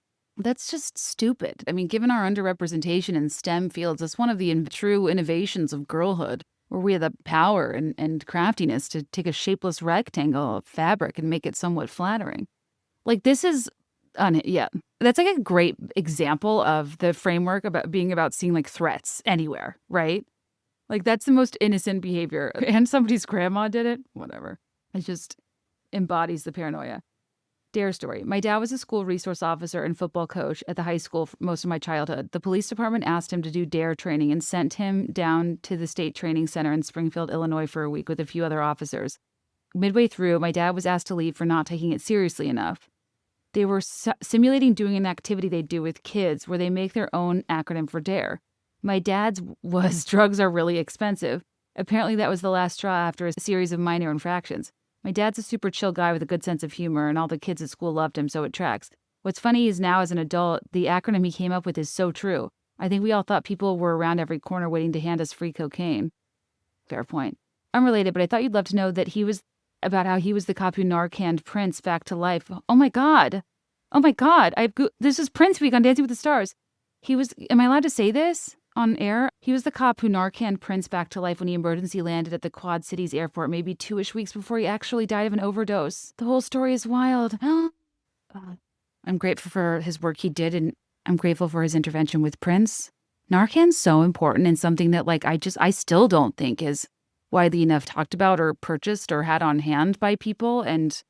That's just stupid. I mean, given our underrepresentation in STEM fields, it's one of the true innovations of girlhood, where we have the power and craftiness to take a shapeless rectangle of fabric and make it somewhat flattering. Like, this is, yeah, that's like a great example of the framework about being about seeing like threats anywhere, right? Like, that's the most innocent behavior. And somebody's grandma did it. Whatever. It just embodies the paranoia. D.A.R.E story. My dad was a school resource officer and football coach at the high school for most of my childhood. The police department asked him to do D.A.R.E training and sent him down to the state training center in Springfield, Illinois for a week with a few other officers. Midway through, my dad was asked to leave for not taking it seriously enough. They were simulating doing an activity they do with kids where they make their own acronym for D.A.R.E. My dad's was drugs are really expensive. Apparently that was the last straw after a series of minor infractions. My dad's a super chill guy with a good sense of humor, and all the kids at school loved him, so it tracks. What's funny is now as an adult, the acronym he came up with is so true. I think we all thought people were around every corner waiting to hand us free cocaine. Fair point. Unrelated, but I thought you'd love to know that about how he was the cop who Narcaned Prince back to life. Oh my God. Oh my God. This is Prince Week on Dancing with the Stars. Am I allowed to say this on air? He was the cop who Narcaned Prince back to life when he emergency landed at the Quad Cities airport maybe 2-ish weeks before he actually died of an overdose. The whole story is wild. I'm grateful for his work he did, and I'm grateful for his intervention with Prince. Narcan's so important and something that I still don't think is widely enough talked about or purchased or had on hand by people. And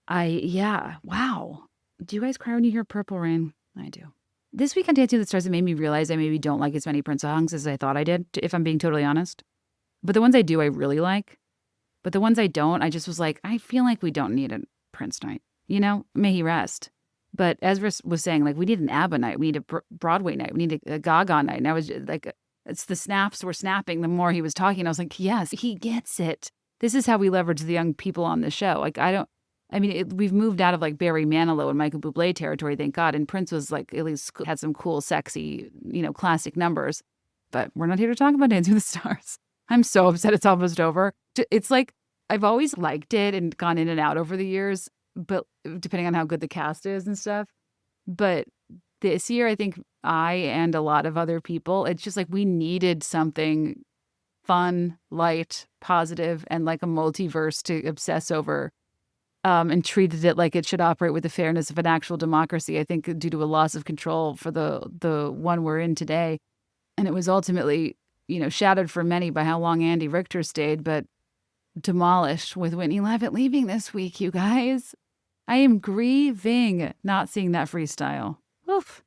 wow. Do you guys cry when you hear Purple Rain? I do. This week on Dancing with the Stars, it made me realize I maybe don't like as many Prince songs as I thought I did, if I'm being totally honest. But the ones I do, I really like. But the ones I don't, I just was like, I feel like we don't need a Prince night. You know, may he rest. But Ezra was saying, like, we need an ABBA night. We need a Broadway night. We need a Gaga night. And I was like, it's the snaps were snapping the more he was talking. I was like, yes, he gets it. This is how we leverage the young people on the show. Like, we've moved out of like Barry Manilow and Michael Bublé territory, thank God. And Prince was like, at least had some cool, sexy, classic numbers. But we're not here to talk about Dancing with the Stars. I'm so upset it's almost over. It's like, I've always liked it and gone in and out over the years, but depending on how good the cast is and stuff. But this year, I think I and a lot of other people, it's just like we needed something fun, light, positive, and like a multiverse to obsess over. And treated it like it should operate with the fairness of an actual democracy, I think due to a loss of control for the one we're in today. And it was ultimately, shadowed for many by how long Andy Richter stayed, but demolished with Whitney Levitt leaving this week, you guys. I am grieving not seeing that freestyle. Oof.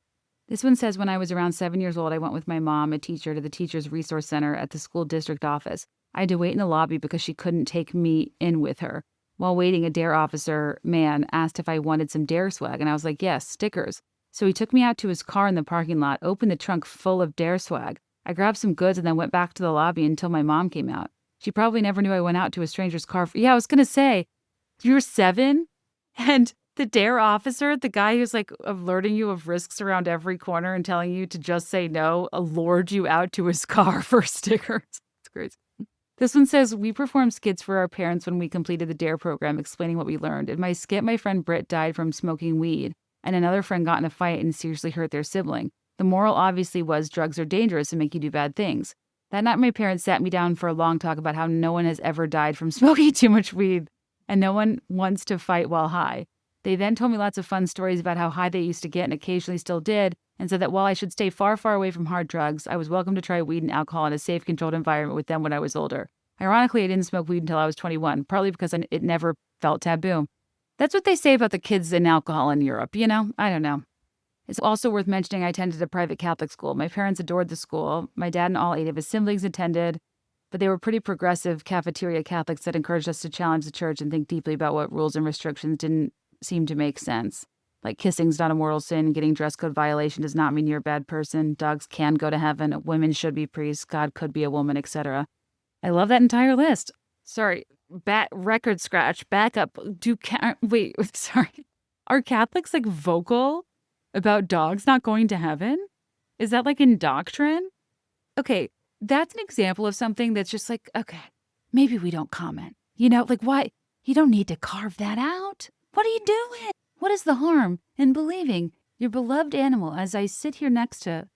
This one says, when I was around 7 years old, I went with my mom, a teacher, to the Teachers Resource Center at the school district office. I had to wait in the lobby because she couldn't take me in with her. While waiting, a D.A.R.E officer man asked if I wanted some D.A.R.E swag, and I was like, yes, stickers. So he took me out to his car in the parking lot, opened the trunk full of D.A.R.E swag. I grabbed some goods and then went back to the lobby until my mom came out. She probably never knew I went out to a stranger's car. Yeah, I was going to say, you're 7? And the D.A.R.E officer, the guy who's like alerting you of risks around every corner and telling you to just say no, lured you out to his car for stickers. It's crazy. This one says, we performed skits for our parents when we completed the D.A.R.E program, explaining what we learned. In my skit, my friend Britt died from smoking weed, and another friend got in a fight and seriously hurt their sibling. The moral obviously was drugs are dangerous and make you do bad things. That night, my parents sat me down for a long talk about how no one has ever died from smoking too much weed, and no one wants to fight while high. They then told me lots of fun stories about how high they used to get and occasionally still did, and said that while I should stay far, far away from hard drugs, I was welcome to try weed and alcohol in a safe, controlled environment with them when I was older. Ironically, I didn't smoke weed until I was 21, partly because it never felt taboo. That's what they say about the kids and alcohol in Europe, I don't know. It's also worth mentioning I attended a private Catholic school. My parents adored the school. My dad and all 8 of his siblings attended, but they were pretty progressive cafeteria Catholics that encouraged us to challenge the church and think deeply about what rules and restrictions didn't seem to make sense. Like kissing's not a mortal sin, getting dress code violation does not mean you're a bad person, dogs can go to heaven, women should be priests, God could be a woman, etc. I love that entire list. Sorry, record scratch, back up. Wait, sorry. Are Catholics like vocal about dogs not going to heaven? Is that like in doctrine? Okay, that's an example of something that's just like, okay, maybe we don't comment. Like why? You don't need to carve that out. What are you doing? What is the harm in believing Your beloved animal, as I sit here next to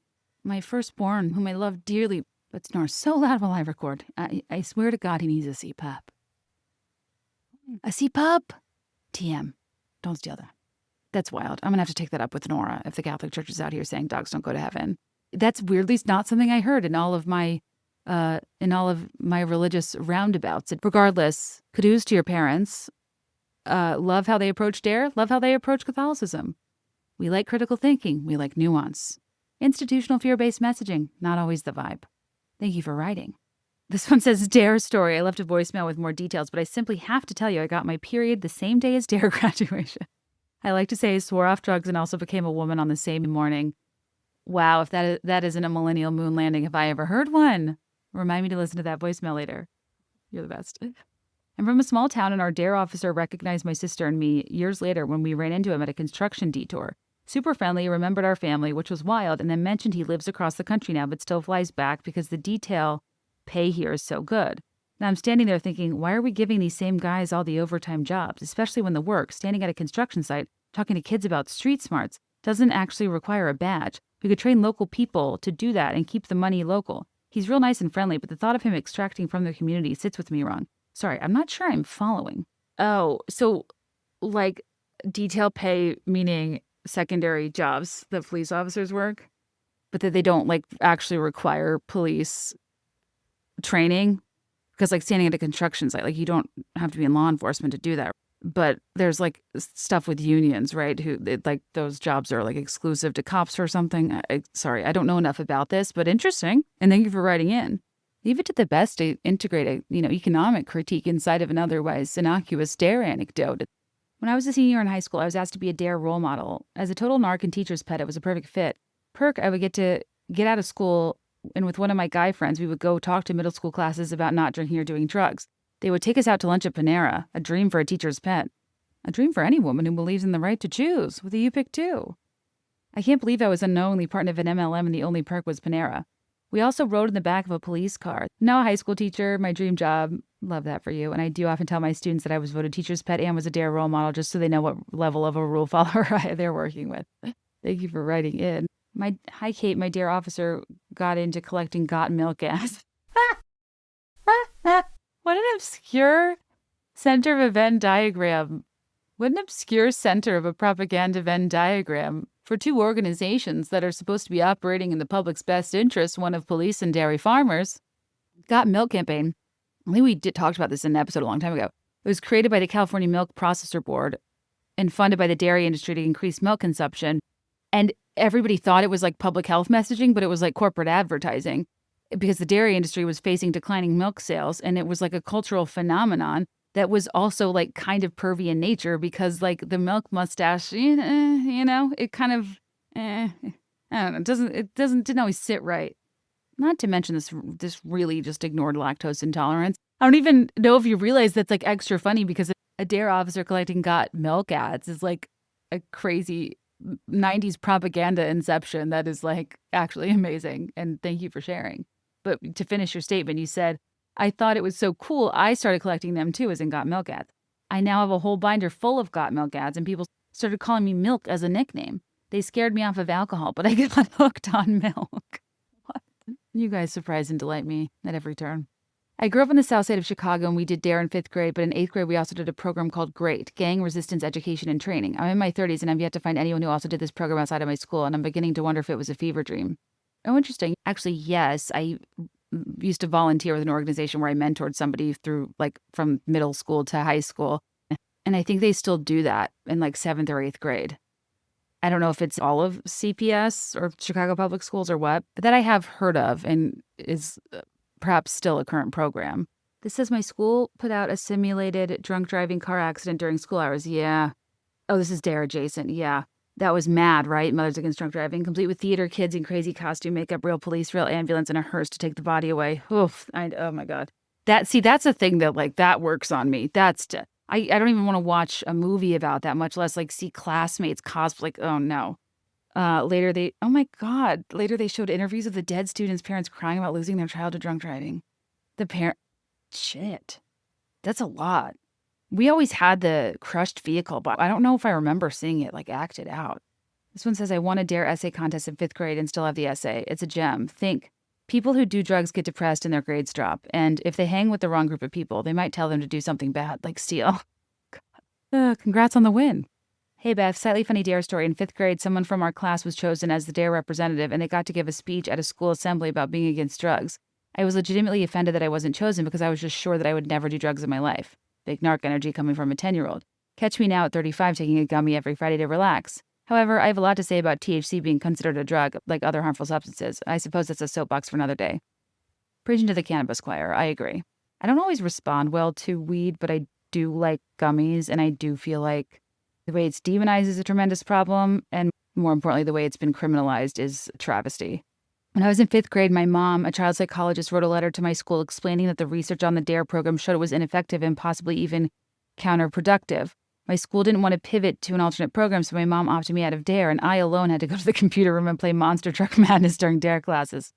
my firstborn, whom I love dearly, but snores so loud while I record. I swear to God he needs a CPAP. A CPAP? TM. Don't steal that. That's wild. I'm going to have to take that up with Nora if the Catholic Church is out here saying dogs don't go to heaven. That's weirdly not something I heard in all of my religious roundabouts. Regardless, kudos to your parents. Love how they approach D.A.R.E. Love how they approach Catholicism. We like critical thinking. We like nuance. Institutional fear-based messaging, not always the vibe. Thank you for writing. This one says, D.A.R.E. story. I left a voicemail with more details, but I simply have to tell you I got my period the same day as D.A.R.E. graduation. I like to say I swore off drugs and also became a woman on the same morning. Wow, if that isn't a millennial moon landing, have I ever heard one? Remind me to listen to that voicemail later. You're the best. I'm from a small town, and our D.A.R.E. officer recognized my sister and me years later when we ran into him at a construction detour. Super friendly, remembered our family, which was wild, and then mentioned he lives across the country now but still flies back because the detail pay here is so good. Now I'm standing there thinking, why are we giving these same guys all the overtime jobs, especially when the work, standing at a construction site, talking to kids about street smarts, doesn't actually require a badge? We could train local people to do that and keep the money local. He's real nice and friendly, but the thought of him extracting from the community sits with me wrong. Sorry, I'm not sure I'm following. Oh, so like detail pay meaning secondary jobs that police officers work, but that they don't like actually require police training, because like standing at a construction site, like you don't have to be in law enforcement to do that. But there's like stuff with unions, right? Like those jobs are like exclusive to cops or something. Sorry, I don't know enough about this, but interesting. And thank you for writing in. Leave it to the best to integrate a economic critique inside of an otherwise innocuous D.A.R.E. anecdote. When I was a senior in high school, I was asked to be a D.A.R.E. role model. As a total narc and teacher's pet, it was a perfect fit. Perk, I would get to get out of school, and with one of my guy friends, we would go talk to middle school classes about not drinking or doing drugs. They would take us out to lunch at Panera, a dream for a teacher's pet. A dream for any woman who believes in the right to choose, with a you pick too. I can't believe I was unknowingly part of an MLM and the only perk was Panera. We also rode in the back of a police car. Now a high school teacher, my dream job. Love that for you. And I do often tell my students that I was voted teacher's pet and was a D.A.R.E. role model just so they know what level of a rule follower they're working with. Thank you for writing in. Hi, Kate, my D.A.R.E. officer got into collecting got milk ads. What an obscure center of a Venn diagram. What an obscure center of a propaganda Venn diagram for two organizations that are supposed to be operating in the public's best interest, one of police and dairy farmers. Got Milk campaign. I think we talked about this in an episode a long time ago. It was created by the California Milk Processor Board and funded by the dairy industry to increase milk consumption. And everybody thought it was like public health messaging, but it was like corporate advertising because the dairy industry was facing declining milk sales. And it was like a cultural phenomenon that was also like kind of pervy in nature because like the milk mustache, it kind of, I don't know, didn't always sit right. Not to mention this really just ignored lactose intolerance. I don't even know if you realize that's like extra funny because a D.A.R.E. officer collecting got milk ads is like a crazy 90s propaganda inception that is like actually amazing. And thank you for sharing. But to finish your statement, you said, I thought it was so cool, I started collecting them too, as in got milk ads. I now have a whole binder full of got milk ads, and people started calling me Milk as a nickname. They scared me off of alcohol, but I got hooked on milk. What? You guys surprise and delight me at every turn. I grew up on the south side of Chicago, and we did D.A.R.E. in 5th grade, but in 8th grade, we also did a program called GREAT, Gang Resistance Education and Training. I'm in my 30s, and I've yet to find anyone who also did this program outside of my school, and I'm beginning to wonder if it was a fever dream. Oh, interesting. Actually, yes, I used to volunteer with an organization where I mentored somebody through like from middle school to high school. And I think they still do that in like 7th or 8th grade. I don't know if it's all of CPS or Chicago Public Schools or what, but that I have heard of and is perhaps still a current program. This says my school put out a simulated drunk driving car accident during school hours. Yeah. Oh, this is D.A.R.E. adjacent. Yeah. That was mad, right? Mothers Against Drunk Driving, complete with theater kids in crazy costume makeup, real police, real ambulance, and a hearse to take the body away. Oof! Oh my God. That's a thing that like that works on me. I don't even want to watch a movie about that, much less like see classmates cosplay. Like, oh no. Later they showed interviews of the dead students' parents crying about losing their child to drunk driving. Shit. That's a lot. We always had the crushed vehicle, but I don't know if I remember seeing it like acted out. This one says, I won a D.A.R.E essay contest in 5th grade and still have the essay. It's a gem. Think. People who do drugs get depressed and their grades drop. And if they hang with the wrong group of people, they might tell them to do something bad, like steal. Congrats on the win. Hey Beth, slightly funny D.A.R.E story. In 5th grade, someone from our class was chosen as the D.A.R.E representative, and they got to give a speech at a school assembly about being against drugs. I was legitimately offended that I wasn't chosen because I was just sure that I would never do drugs in my life. Big narc energy coming from a 10-year-old. Catch me now at 35 taking a gummy every Friday to relax. However, I have a lot to say about THC being considered a drug, like other harmful substances. I suppose that's a soapbox for another day. Preaching to the cannabis choir, I agree. I don't always respond well to weed, but I do like gummies, and I do feel like the way it's demonized is a tremendous problem, and more importantly, the way it's been criminalized is a travesty. When I was in 5th grade, my mom, a child psychologist, wrote a letter to my school explaining that the research on the D.A.R.E program showed it was ineffective and possibly even counterproductive. My school didn't want to pivot to an alternate program, so my mom opted me out of D.A.R.E, and I alone had to go to the computer room and play Monster Truck Madness during D.A.R.E classes.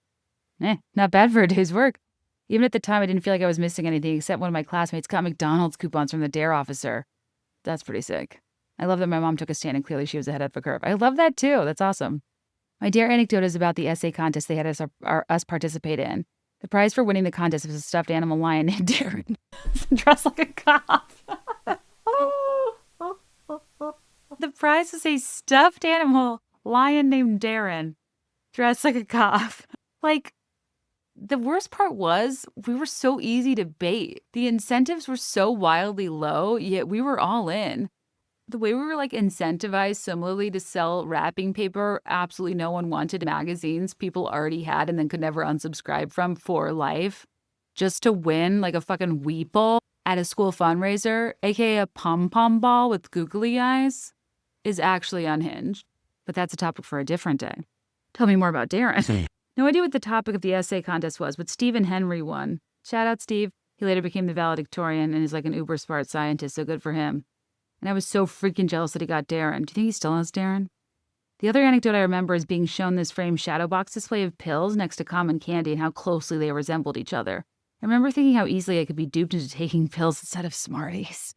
Not bad for a day's work. Even at the time, I didn't feel like I was missing anything, except one of my classmates got McDonald's coupons from the D.A.R.E officer. That's pretty sick. I love that my mom took a stand and clearly she was ahead of the curve. I love that too. That's awesome. My D.A.R.E anecdote is about the essay contest they had us participate in. The prize for winning the contest was a stuffed animal lion named Darren, dressed like a cop. The prize was a stuffed animal lion named Darren, dressed like a cop. Like, the worst part was we were so easy to bait. The incentives were so wildly low, yet we were all in. The way we were like incentivized similarly to sell wrapping paper, absolutely no one wanted magazines people already had and then could never unsubscribe from for life, just to win like a fucking weeple at a school fundraiser, aka a pom-pom ball with googly eyes, is actually unhinged. But that's a topic for a different day. Tell me more about Darren. No idea what the topic of the essay contest was, but Stephen Henry won. Shout out Steve. He later became the valedictorian and is like an uber smart scientist, so good for him. And I was so freaking jealous that he got Darren. Do you think he still has Darren? The other anecdote I remember is being shown this framed shadow box display of pills next to common candy and how closely they resembled each other. I remember thinking how easily I could be duped into taking pills instead of Smarties.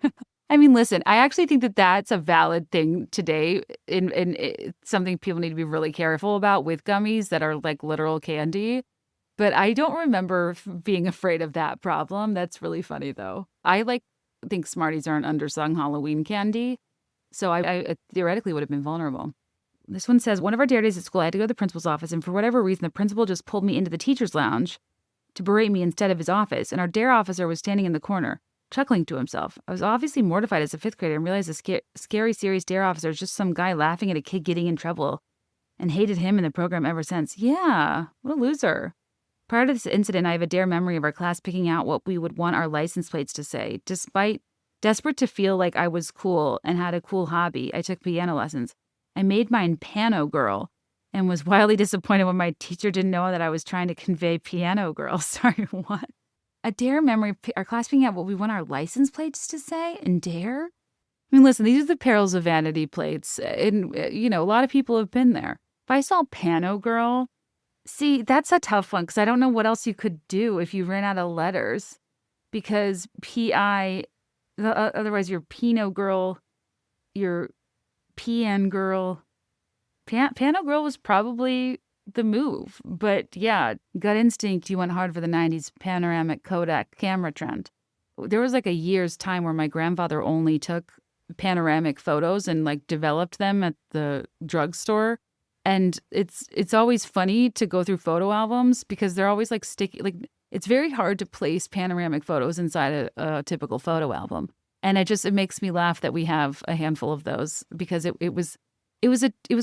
I mean, listen, I actually think that that's a valid thing today in something people need to be really careful about with gummies that are like literal candy. But I don't remember being afraid of that problem. That's really funny, though. I think Smarties are an undersung Halloween candy, so I theoretically would have been vulnerable. This one says, one of our D.A.R.E days at school, I had to go to the principal's office, and for whatever reason, the principal just pulled me into the teacher's lounge to berate me instead of his office, and our D.A.R.E officer was standing in the corner, chuckling to himself. I was obviously mortified as a 5th grader and realized the scary, serious D.A.R.E officer is just some guy laughing at a kid getting in trouble, and hated him and the program ever since. Yeah, what a loser. Prior to this incident, I have a D.A.R.E memory of our class picking out what we would want our license plates to say. Desperate to feel like I was cool and had a cool hobby, I took piano lessons. I made mine Pano Girl and was wildly disappointed when my teacher didn't know that I was trying to convey Piano Girl. Sorry, what? A D.A.R.E memory, our class picking out what we want our license plates to say in D.A.R.E? I mean, listen, these are the perils of vanity plates. And, a lot of people have been there. If I saw Pano Girl, see, that's a tough one because I don't know what else you could do if you ran out of letters. Because otherwise you're Pinot Girl, you're PN Girl. Pano Girl was probably the move. But yeah, gut instinct, you went hard for the 90s panoramic Kodak camera trend. There was like a year's time where my grandfather only took panoramic photos and like developed them at the drugstore. And it's always funny to go through photo albums because they're always like sticky. Like it's very hard to place panoramic photos inside a typical photo album. And it makes me laugh that we have a handful of those because it was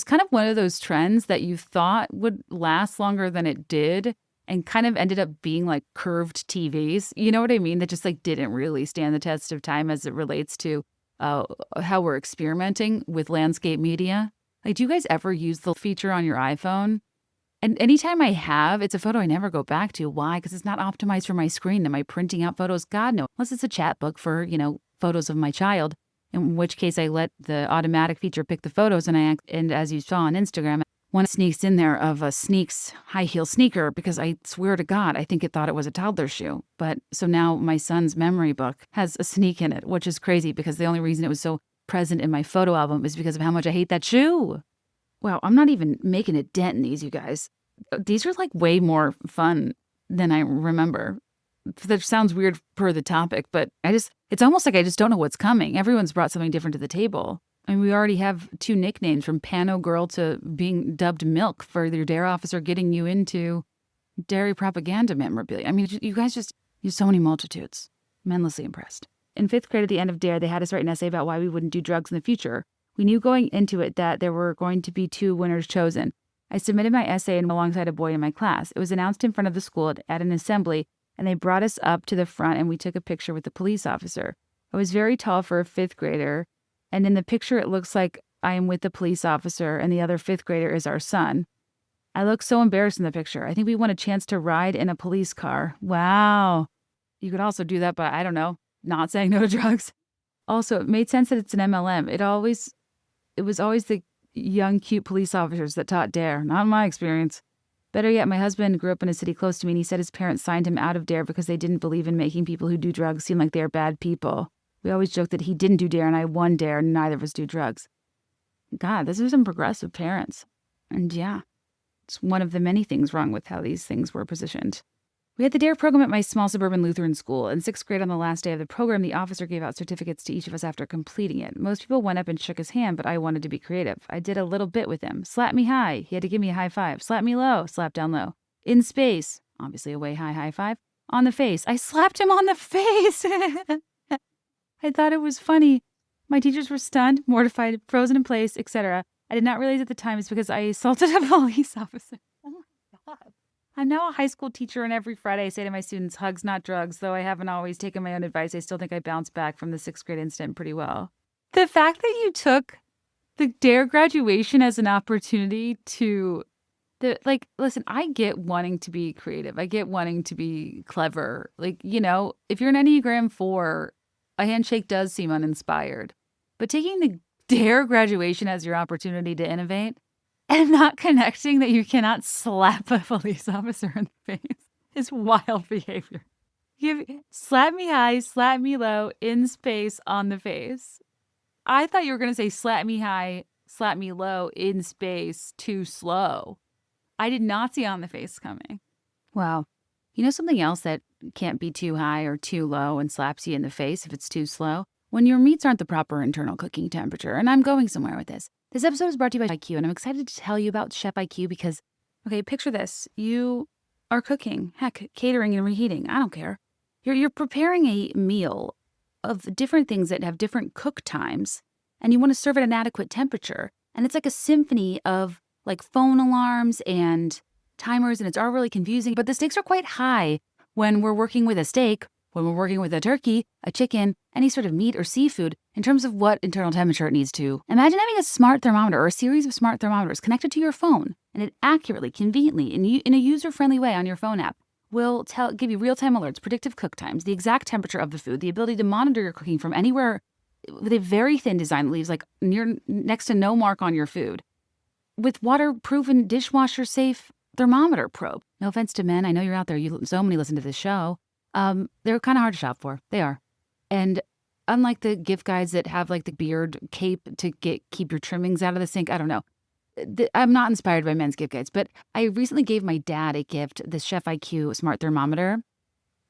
kind of one of those trends that you thought would last longer than it did and kind of ended up being like curved TVs. You know what I mean? That just like didn't really stand the test of time as it relates to how we're experimenting with landscape media. Like, do you guys ever use the feature on your iPhone? And anytime I have, it's a photo I never go back to. Why? Because it's not optimized for my screen. Am I printing out photos? God, no. Unless it's a chat book for, photos of my child, in which case I let the automatic feature pick the photos. And as you saw on Instagram, one sneaks in there of a Sneaks high heel sneaker because I swear to God, I think it thought it was a toddler shoe. But so now my son's memory book has a sneak in it, which is crazy because the only reason it was so present in my photo album is because of how much I hate that shoe. Wow, I'm not even making a dent in these, you guys. These are like way more fun than I remember. That sounds weird per the topic, but it's almost like I just don't know what's coming. Everyone's brought something different to the table. I mean, we already have 2 nicknames, from Pano Girl to being dubbed Milk for your D.A.R.E officer getting you into dairy propaganda memorabilia. I mean, you guys just use so many multitudes. I'm endlessly impressed. In 5th grade, at the end of D.A.R.E, they had us write an essay about why we wouldn't do drugs in the future. We knew going into it that there were going to be 2 winners chosen. I submitted my essay alongside a boy in my class. It was announced in front of the school at an assembly, and they brought us up to the front and we took a picture with the police officer. I was very tall for a 5th grader, and in the picture it looks like I am with the police officer and the other 5th grader is our son. I look so embarrassed in the picture. I think we won a chance to ride in a police car. Wow. You could also do that by, I don't know, not saying no to drugs. Also, it made sense that it's an MLM. It was always the young, cute police officers that taught D.A.R.E, not in my experience. Better yet, my husband grew up in a city close to me, and he said his parents signed him out of D.A.R.E because they didn't believe in making people who do drugs seem like they're bad people. We always joked that he didn't do D.A.R.E and I won D.A.R.E and neither of us do drugs. God, this is some progressive parents. And yeah, it's one of the many things wrong with how these things were positioned. We had the D.A.R.E program at my small suburban Lutheran school. In 6th grade, on the last day of the program, the officer gave out certificates to each of us after completing it. Most people went up and shook his hand, but I wanted to be creative. I did a little bit with him. Slap me high. He had to give me a high five. Slap me low. Slap down low. In space. Obviously a way high five. On the face. I slapped him on the face. I thought it was funny. My teachers were stunned, mortified, frozen in place, etc. I did not realize at the time it's because I assaulted a police officer. Oh my God. I'm now a high school teacher, and every Friday I say to my students, hugs, not drugs. Though I haven't always taken my own advice, I still think I bounced back from the 6th grade incident pretty well. The fact that you took the D.A.R.E graduation as an opportunity to, listen, I get wanting to be creative. I get wanting to be clever. If you're an Enneagram 4, a handshake does seem uninspired. But taking the D.A.R.E graduation as your opportunity to innovate, and not connecting that you cannot slap a police officer in the face is wild behavior. Slap me high, slap me low, in space, on the face. I thought you were going to say slap me high, slap me low, in space, too slow. I did not see on the face coming. Wow. You know something else that can't be too high or too low and slaps you in the face if it's too slow? When your meats aren't the proper internal cooking temperature. And I'm going somewhere with this. This episode is brought to you by IQ, and I'm excited to tell you about Chef IQ because, okay, picture this. You are cooking, heck, catering and reheating. I don't care. You're preparing a meal of different things that have different cook times, and you want to serve at an adequate temperature. And it's like a symphony of like phone alarms and timers, and it's all really confusing. But the stakes are quite high when we're working with a steak, when we're working with a turkey, a chicken, any sort of meat or seafood, in terms of what internal temperature it needs to. Imagine having a smart thermometer or a series of smart thermometers connected to your phone, and it accurately, conveniently, in a user-friendly way on your phone app will give you real-time alerts, predictive cook times, the exact temperature of the food, the ability to monitor your cooking from anywhere with a very thin design that leaves next to no mark on your food. With water-proven, dishwasher-safe thermometer probe. No offense to men, I know you're out there. So many listen to this show. They're kind of hard to shop for. They are. And unlike the gift guides that have like the beard cape to keep your trimmings out of the sink, I don't know. I'm not inspired by men's gift guides, but I recently gave my dad a gift, this Chef IQ smart thermometer.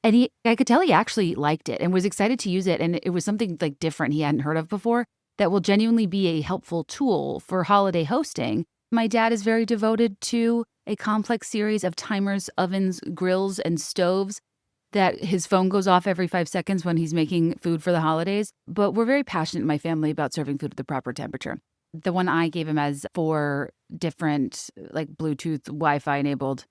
And I could tell he actually liked it and was excited to use it. And it was something like different he hadn't heard of before that will genuinely be a helpful tool for holiday hosting. My dad is very devoted to a complex series of timers, ovens, grills, and stoves that his phone goes off every 5 seconds when he's making food for the holidays. But we're very passionate in my family about serving food at the proper temperature. The one I gave him as 4 different like Bluetooth Wi-Fi enabled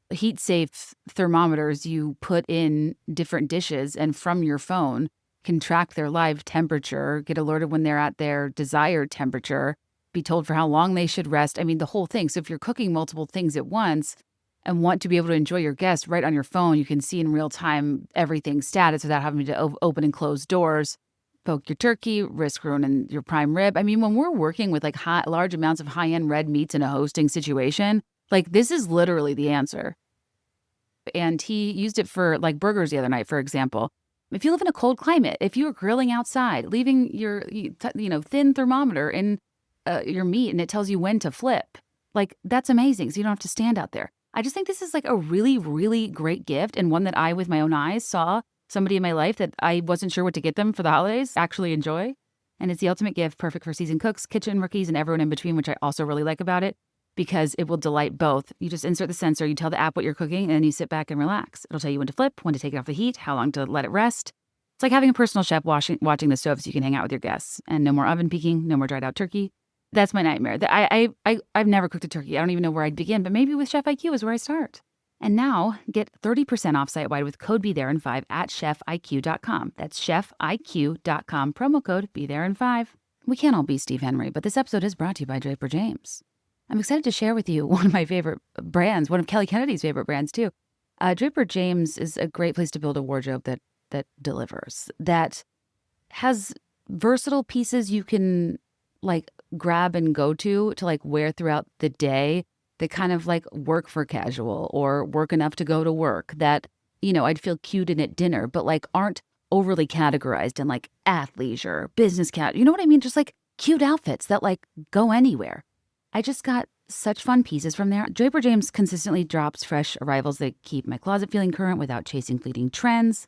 heat safe thermometers you put in different dishes and from your phone can track their live temperature, get alerted when they're at their desired temperature, be told for how long they should rest. I mean, the whole thing. So if you're cooking multiple things at once and want to be able to enjoy your guests right on your phone, you can see in real time everything's status without having to open and close doors, poke your turkey, risk ruining your prime rib. I mean, when we're working with like large amounts of high-end red meats in a hosting situation, like this is literally the answer. And he used it for like burgers the other night, for example. If you live in a cold climate, if you are grilling outside, leaving your thin thermometer in your meat and it tells you when to flip. Like, that's amazing. So you don't have to stand out there. I just think this is like a really, really great gift, and one that I, with my own eyes, saw somebody in my life that I wasn't sure what to get them for the holidays actually enjoy. And it's the ultimate gift, perfect for seasoned cooks, kitchen rookies, and everyone in between, which I also really like about it because it will delight both. You just insert the sensor, you tell the app what you're cooking, and then you sit back and relax. It'll tell you when to flip, when to take it off the heat, how long to let it rest. It's like having a personal chef watching the stove so you can hang out with your guests. And no more oven peaking, no more dried out turkey. That's my nightmare. I've never cooked a turkey. I don't even know where I'd begin, but maybe with Chef IQ is where I start. And now get 30% off site-wide with code BeThereIn5 at chefiq.com. That's chefiq.com, promo code BeThereIn5. We can't all be Steve Henry, but this episode is brought to you by Draper James. I'm excited to share with you one of my favorite brands, one of Kelly Kennedy's favorite brands too. Draper James is a great place to build a wardrobe that delivers, that has versatile pieces you can like grab and go to like wear throughout the day that kind of like work for casual or work enough to go to work that, you know, I'd feel cute in at dinner, but like aren't overly categorized in like athleisure, business cat. You know what I mean? Just like cute outfits that like go anywhere. I just got such fun pieces from there. Draper James consistently drops fresh arrivals that keep my closet feeling current without chasing fleeting trends.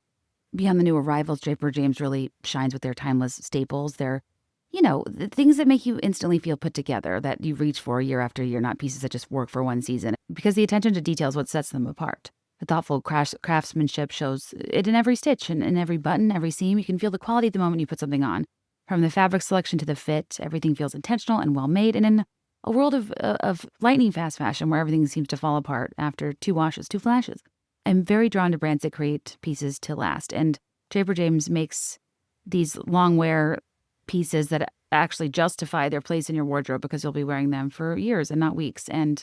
Beyond the new arrivals, Draper James really shines with their timeless staples. They're, you know, the things that make you instantly feel put together, that you reach for year after year, not pieces that just work for one season. Because the attention to detail is what sets them apart. The thoughtful craftsmanship shows it in every stitch and in every button, every seam. You can feel the quality the moment you put something on. From the fabric selection to the fit, everything feels intentional and well made. And in a world of lightning fast fashion where everything seems to fall apart after 2 washes, 2 flashes, I'm very drawn to brands that create pieces to last. And Draper James makes these long wear pieces that actually justify their place in your wardrobe because you'll be wearing them for years and not weeks. And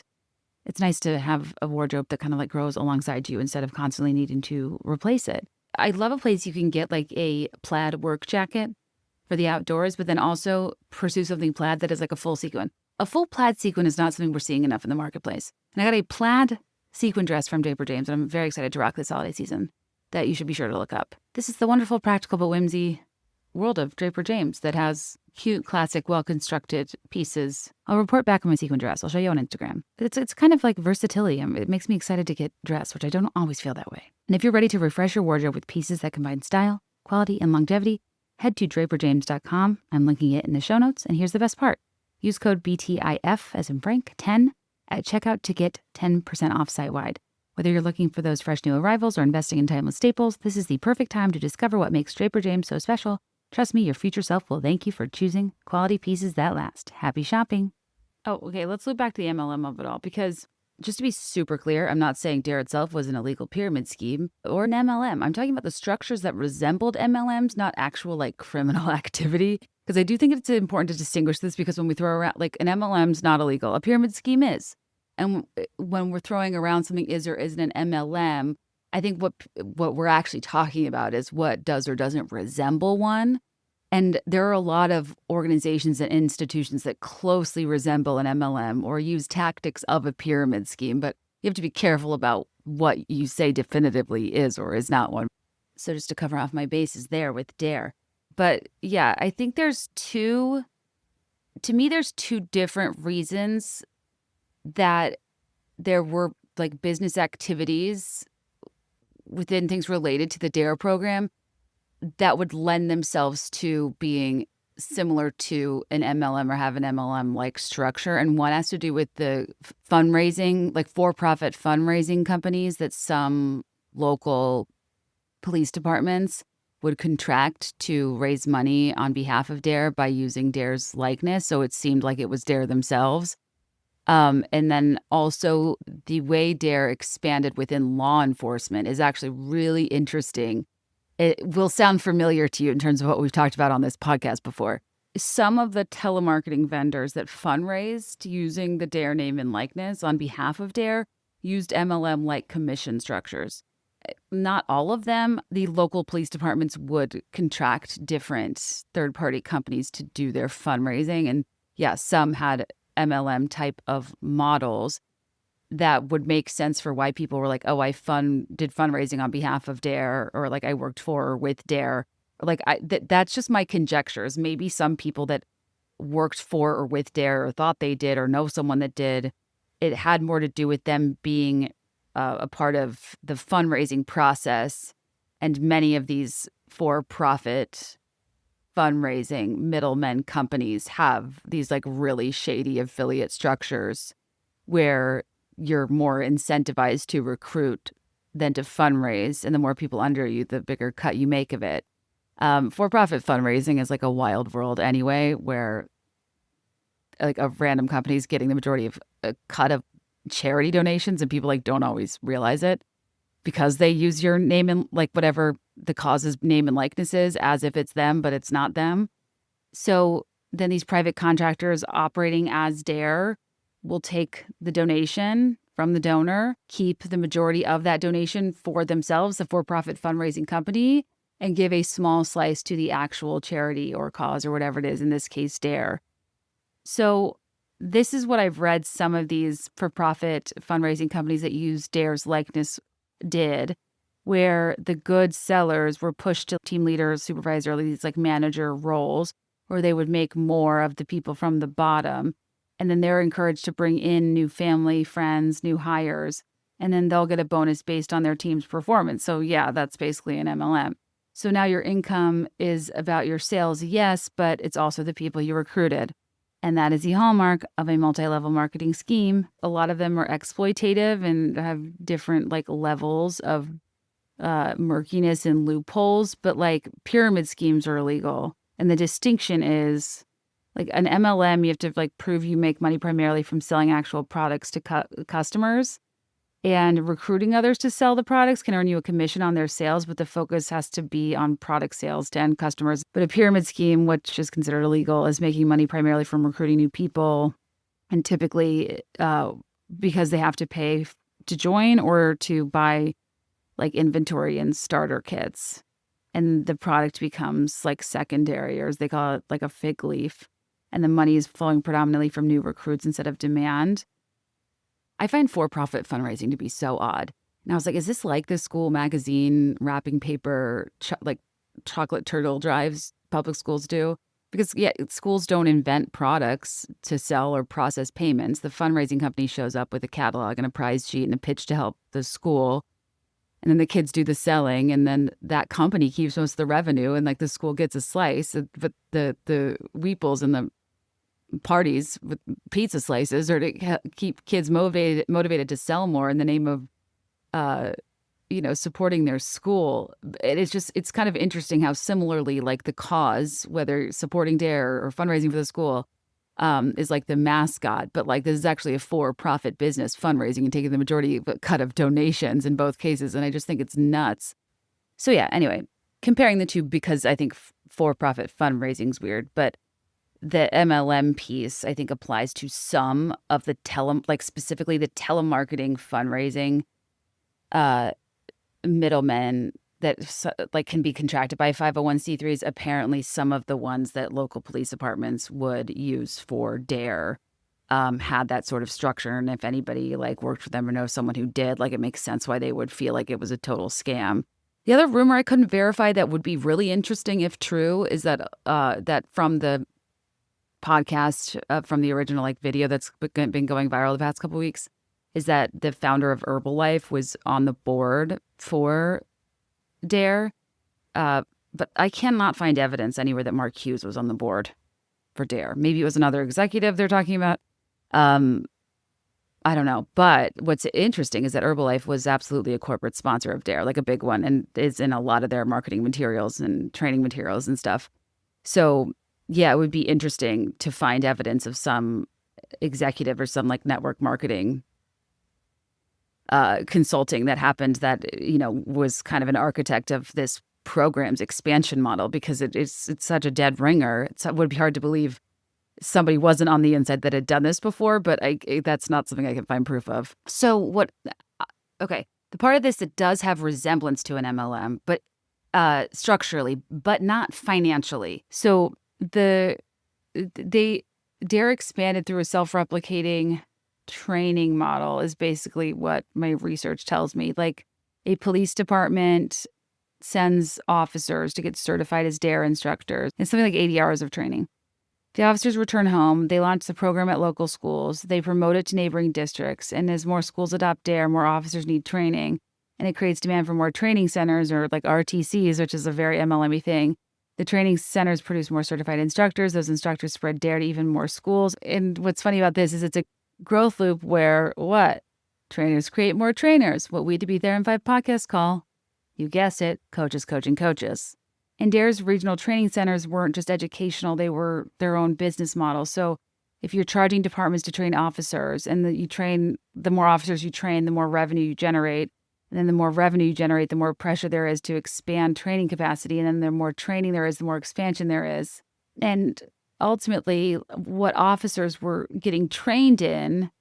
it's nice to have a wardrobe that kind of like grows alongside you instead of constantly needing to replace it. I love a place you can get like a plaid work jacket for the outdoors, but then also pursue something plaid that is like a full sequin. A full plaid sequin is not something we're seeing enough in the marketplace. And I got a plaid sequin dress from Draper James, and I'm very excited to rock this holiday season, that you should be sure to look up. This is the wonderful, practical, but whimsy world of Draper James that has cute, classic, well-constructed pieces. I'll report back on my sequin dress. I'll show you on Instagram. It's kind of like versatility. It makes me excited to get dressed, which I don't always feel that way. And if you're ready to refresh your wardrobe with pieces that combine style, quality, and longevity, head to draperjames.com. I'm linking it in the show notes, and here's the best part. Use code BTIF, as in Frank, 10, at checkout to get 10% off site-wide. Whether you're looking for those fresh new arrivals or investing in timeless staples, this is the perfect time to discover what makes Draper James so special. Trust me, your future self will thank you for choosing quality pieces that last. Happy shopping. Oh, okay, let's look back to the MLM of it all, because just to be super clear, I'm not saying D.A.R.E itself was an illegal pyramid scheme or an MLM. I'm talking about the structures that resembled MLMs, not actual like criminal activity. Because I do think it's important to distinguish this, because when we throw around, like, an MLM's not illegal, a pyramid scheme is. And when we're throwing around something is or isn't an MLM, I think what we're actually talking about is what does or doesn't resemble one. And there are a lot of organizations and institutions that closely resemble an MLM or use tactics of a pyramid scheme, but you have to be careful about what you say definitively is or is not one. So just to cover off my bases there with D.A.R.E. But yeah, I think there's two different reasons that there were like business activities within things related to the D.A.R.E program that would lend themselves to being similar to an MLM or have an MLM-like structure. And one has to do with the fundraising, like for-profit fundraising companies that some local police departments would contract to raise money on behalf of D.A.R.E by using D.A.R.E's likeness. So it seemed like it was D.A.R.E themselves. And then also the way D.A.R.E expanded within law enforcement is actually really interesting. It will sound familiar to you in terms of what we've talked about on this podcast before. Some of the telemarketing vendors that fundraised using the D.A.R.E name and likeness on behalf of D.A.R.E used MLM-like commission structures. Not all of them. The local police departments would contract different third-party companies to do their fundraising. And yeah, some had MLM type of models that would make sense for why people were like, oh, I did fundraising on behalf of D.A.R.E, or like I worked for or with D.A.R.E. Like that's just my conjectures. Maybe some people that worked for or with D.A.R.E or thought they did or know someone that did. It had more to do with them being a part of the fundraising process. And many of these for-profit fundraising middlemen companies have these like really shady affiliate structures where you're more incentivized to recruit than to fundraise. And the more people under you, the bigger cut you make of it. For-profit fundraising is like a wild world anyway, where like a random company is getting the majority of a cut of charity donations, and people like don't always realize it because they use your name and like whatever the cause's name and likeness is as if it's them, but it's not them. So then these private contractors operating as D.A.R.E will take the donation from the donor, keep the majority of that donation for themselves, the for-profit fundraising company, and give a small slice to the actual charity or cause or whatever it is, in this case, D.A.R.E. So this is what I've read some of these for-profit fundraising companies that use D.A.R.E.'s likeness did, where the good sellers were pushed to team leader, supervisor, these like manager roles, where they would make more of the people from the bottom. And then they're encouraged to bring in new family, friends, new hires, and then they'll get a bonus based on their team's performance. So yeah, that's basically an MLM. So now your income is about your sales, yes, but it's also the people you recruited. And that is the hallmark of a multi-level marketing scheme. A lot of them are exploitative and have different like levels of murkiness and loopholes, but like pyramid schemes are illegal. And the distinction is like an MLM, you have to like prove you make money primarily from selling actual products to customers. And recruiting others to sell the products can earn you a commission on their sales, but the focus has to be on product sales to end customers. But a pyramid scheme, which is considered illegal, is making money primarily from recruiting new people. And typically because they have to pay to join or to buy like inventory and starter kits. And the product becomes like secondary, or as they call it, like a fig leaf. And the money is flowing predominantly from new recruits instead of demand. I find for-profit fundraising to be so odd. And I was like, is this like the school magazine wrapping paper, like chocolate turtle drives public schools do? Because yeah, schools don't invent products to sell or process payments. The fundraising company shows up with a catalog and a prize sheet and a pitch to help the school. And then the kids do the selling, and then that company keeps most of the revenue, and like the school gets a slice. But the weeples and the parties with pizza slices or to keep kids motivated to sell more in the name of supporting their school. It's kind of interesting how similarly like the cause, whether supporting D.A.R.E or fundraising for the school, is like the mascot, but like this is actually a for-profit business fundraising and taking the majority of cut of donations in both cases. And I just think it's nuts. So yeah, anyway, comparing the two, because I think for-profit fundraising is weird, but the MLM piece, I think, applies to some of the specifically the telemarketing fundraising middlemen that like can be contracted by 501c3s. Apparently, some of the ones that local police departments would use for D.A.R.E had that sort of structure. And if anybody like worked for them or knows someone who did, like it makes sense why they would feel like it was a total scam. The other rumor I couldn't verify that would be really interesting if true is that that from the podcast from the original like video that's been going viral the past couple of weeks is that the founder of Herbalife was on the board for D.A.R.E. But I cannot find evidence anywhere that Mark Hughes was on the board for D.A.R.E. Maybe it was another executive they're talking about. I don't know. But what's interesting is that Herbalife was absolutely a corporate sponsor of D.A.R.E, like a big one, and is in a lot of their marketing materials and training materials and stuff. So yeah, it would be interesting to find evidence of some executive or some like network marketing consulting that happened that, was kind of an architect of this program's expansion model, because it's such a dead ringer. It would be hard to believe somebody wasn't on the inside that had done this before, but that's not something I can find proof of. So okay, the part of this that does have resemblance to an MLM, but structurally, but not financially. So D.A.R.E expanded through a self-replicating training model is basically what my research tells me. Like a police department sends officers to get certified as D.A.R.E instructors. It's something like 80 hours of training. The officers return home. They launch the program at local schools. They promote it to neighboring districts. And as more schools adopt D.A.R.E, more officers need training. And it creates demand for more training centers, or like RTCs, which is a very MLM-y thing. The training centers produce more certified instructors. Those instructors spread D.A.R.E to even more schools. And what's funny about this is it's a growth loop where what? Trainers create more trainers. What we to be there in 5 podcasts call, you guessed it, coaches coaching coaches. And D.A.R.E's regional training centers weren't just educational, they were their own business model. So if you're charging departments to train officers and the more officers you train, the more revenue you generate. And then the more revenue you generate, the more pressure there is to expand training capacity. And then the more training there is, the more expansion there is. And ultimately, what officers were getting trained in,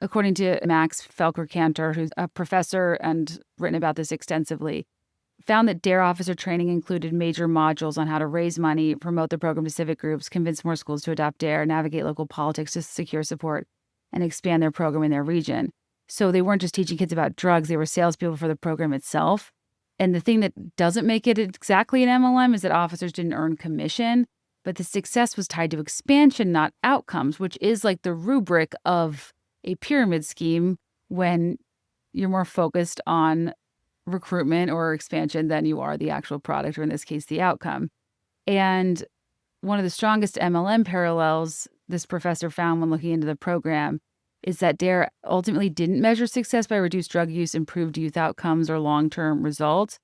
according to Max Felker-Cantor, who's a professor and written about this extensively, found that D.A.R.E officer training included major modules on how to raise money, promote the program to civic groups, convince more schools to adopt D.A.R.E, navigate local politics to secure support, and expand their program in their region. So they weren't just teaching kids about drugs, they were salespeople for the program itself. And the thing that doesn't make it exactly an MLM is that officers didn't earn commission, but the success was tied to expansion, not outcomes, which is like the rubric of a pyramid scheme when you're more focused on recruitment or expansion than you are the actual product, or in this case, the outcome. And one of the strongest MLM parallels this professor found when looking into the program is that D.A.R.E ultimately didn't measure success by reduced drug use, improved youth outcomes, or long-term results.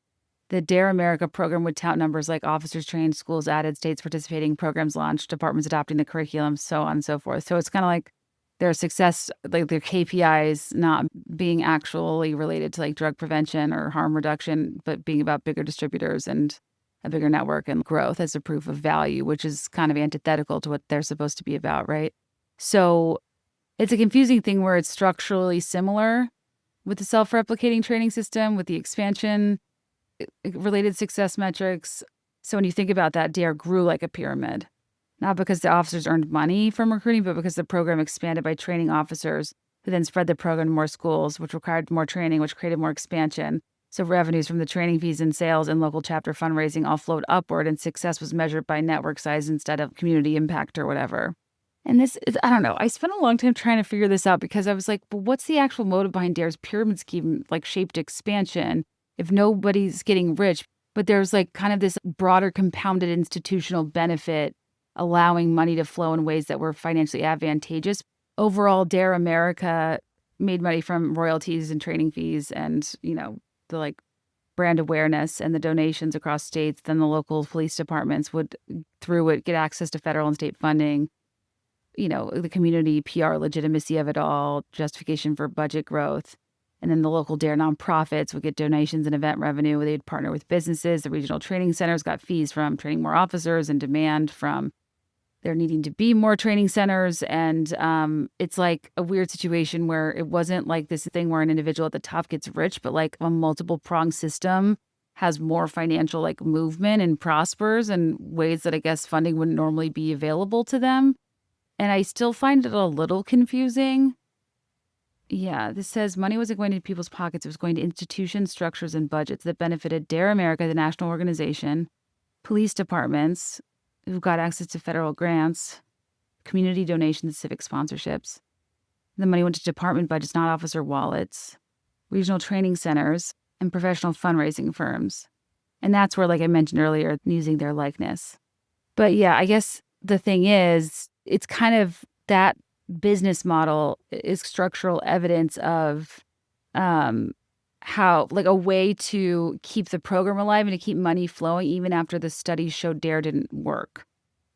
The D.A.R.E America program would tout numbers like officers trained, schools added, states participating, programs launched, departments adopting the curriculum, so on and so forth. So it's kind of like their success, like their KPIs not being actually related to like drug prevention or harm reduction, but being about bigger distributors and a bigger network and growth as a proof of value, which is kind of antithetical to what they're supposed to be about, right? So it's a confusing thing where it's structurally similar with the self-replicating training system, with the expansion related success metrics. So when you think about that, D.A.R.E grew like a pyramid. Not because the officers earned money from recruiting, but because the program expanded by training officers who then spread the program to more schools, which required more training, which created more expansion. So revenues from the training fees and sales and local chapter fundraising all flowed upward, and success was measured by network size instead of community impact or whatever. And this is, I don't know, I spent a long time trying to figure this out because I was like, but what's the actual motive behind D.A.R.E's pyramid scheme, like shaped expansion, if nobody's getting rich? But there's like kind of this broader compounded institutional benefit allowing money to flow in ways that were financially advantageous. Overall, D.A.R.E America made money from royalties and training fees and, the like brand awareness and the donations across states. Then the local police departments would, through it, get access to federal and state funding. The community PR legitimacy of it all, justification for budget growth. And then the local D.A.R.E nonprofits would get donations and event revenue. They'd partner with businesses. The regional training centers got fees from training more officers and demand from there needing to be more training centers. And it's like a weird situation where it wasn't like this thing where an individual at the top gets rich, but like a multiple pronged system has more financial like movement and prospers in ways that I guess funding wouldn't normally be available to them. And I still find it a little confusing. Yeah, this says money wasn't going to people's pockets. It was going to institutions, structures, and budgets that benefited D.A.R.E America, the national organization, police departments who got access to federal grants, community donations, civic sponsorships. The money went to department budgets, not officer wallets, regional training centers, and professional fundraising firms. And that's where, like I mentioned earlier, using their likeness. But yeah, I guess the thing is, it's kind of that business model is structural evidence of how, like, a way to keep the program alive and to keep money flowing even after the studies showed D.A.R.E didn't work.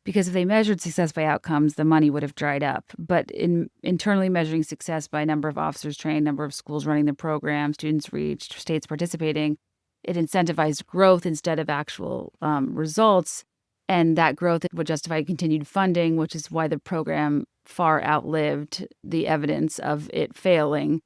Because if they measured success by outcomes, the money would have dried up. But in internally measuring success by number of officers trained, number of schools running the program, students reached, states participating, it incentivized growth instead of actual results. And that growth would justify continued funding, which is why the program far outlived the evidence of it failing.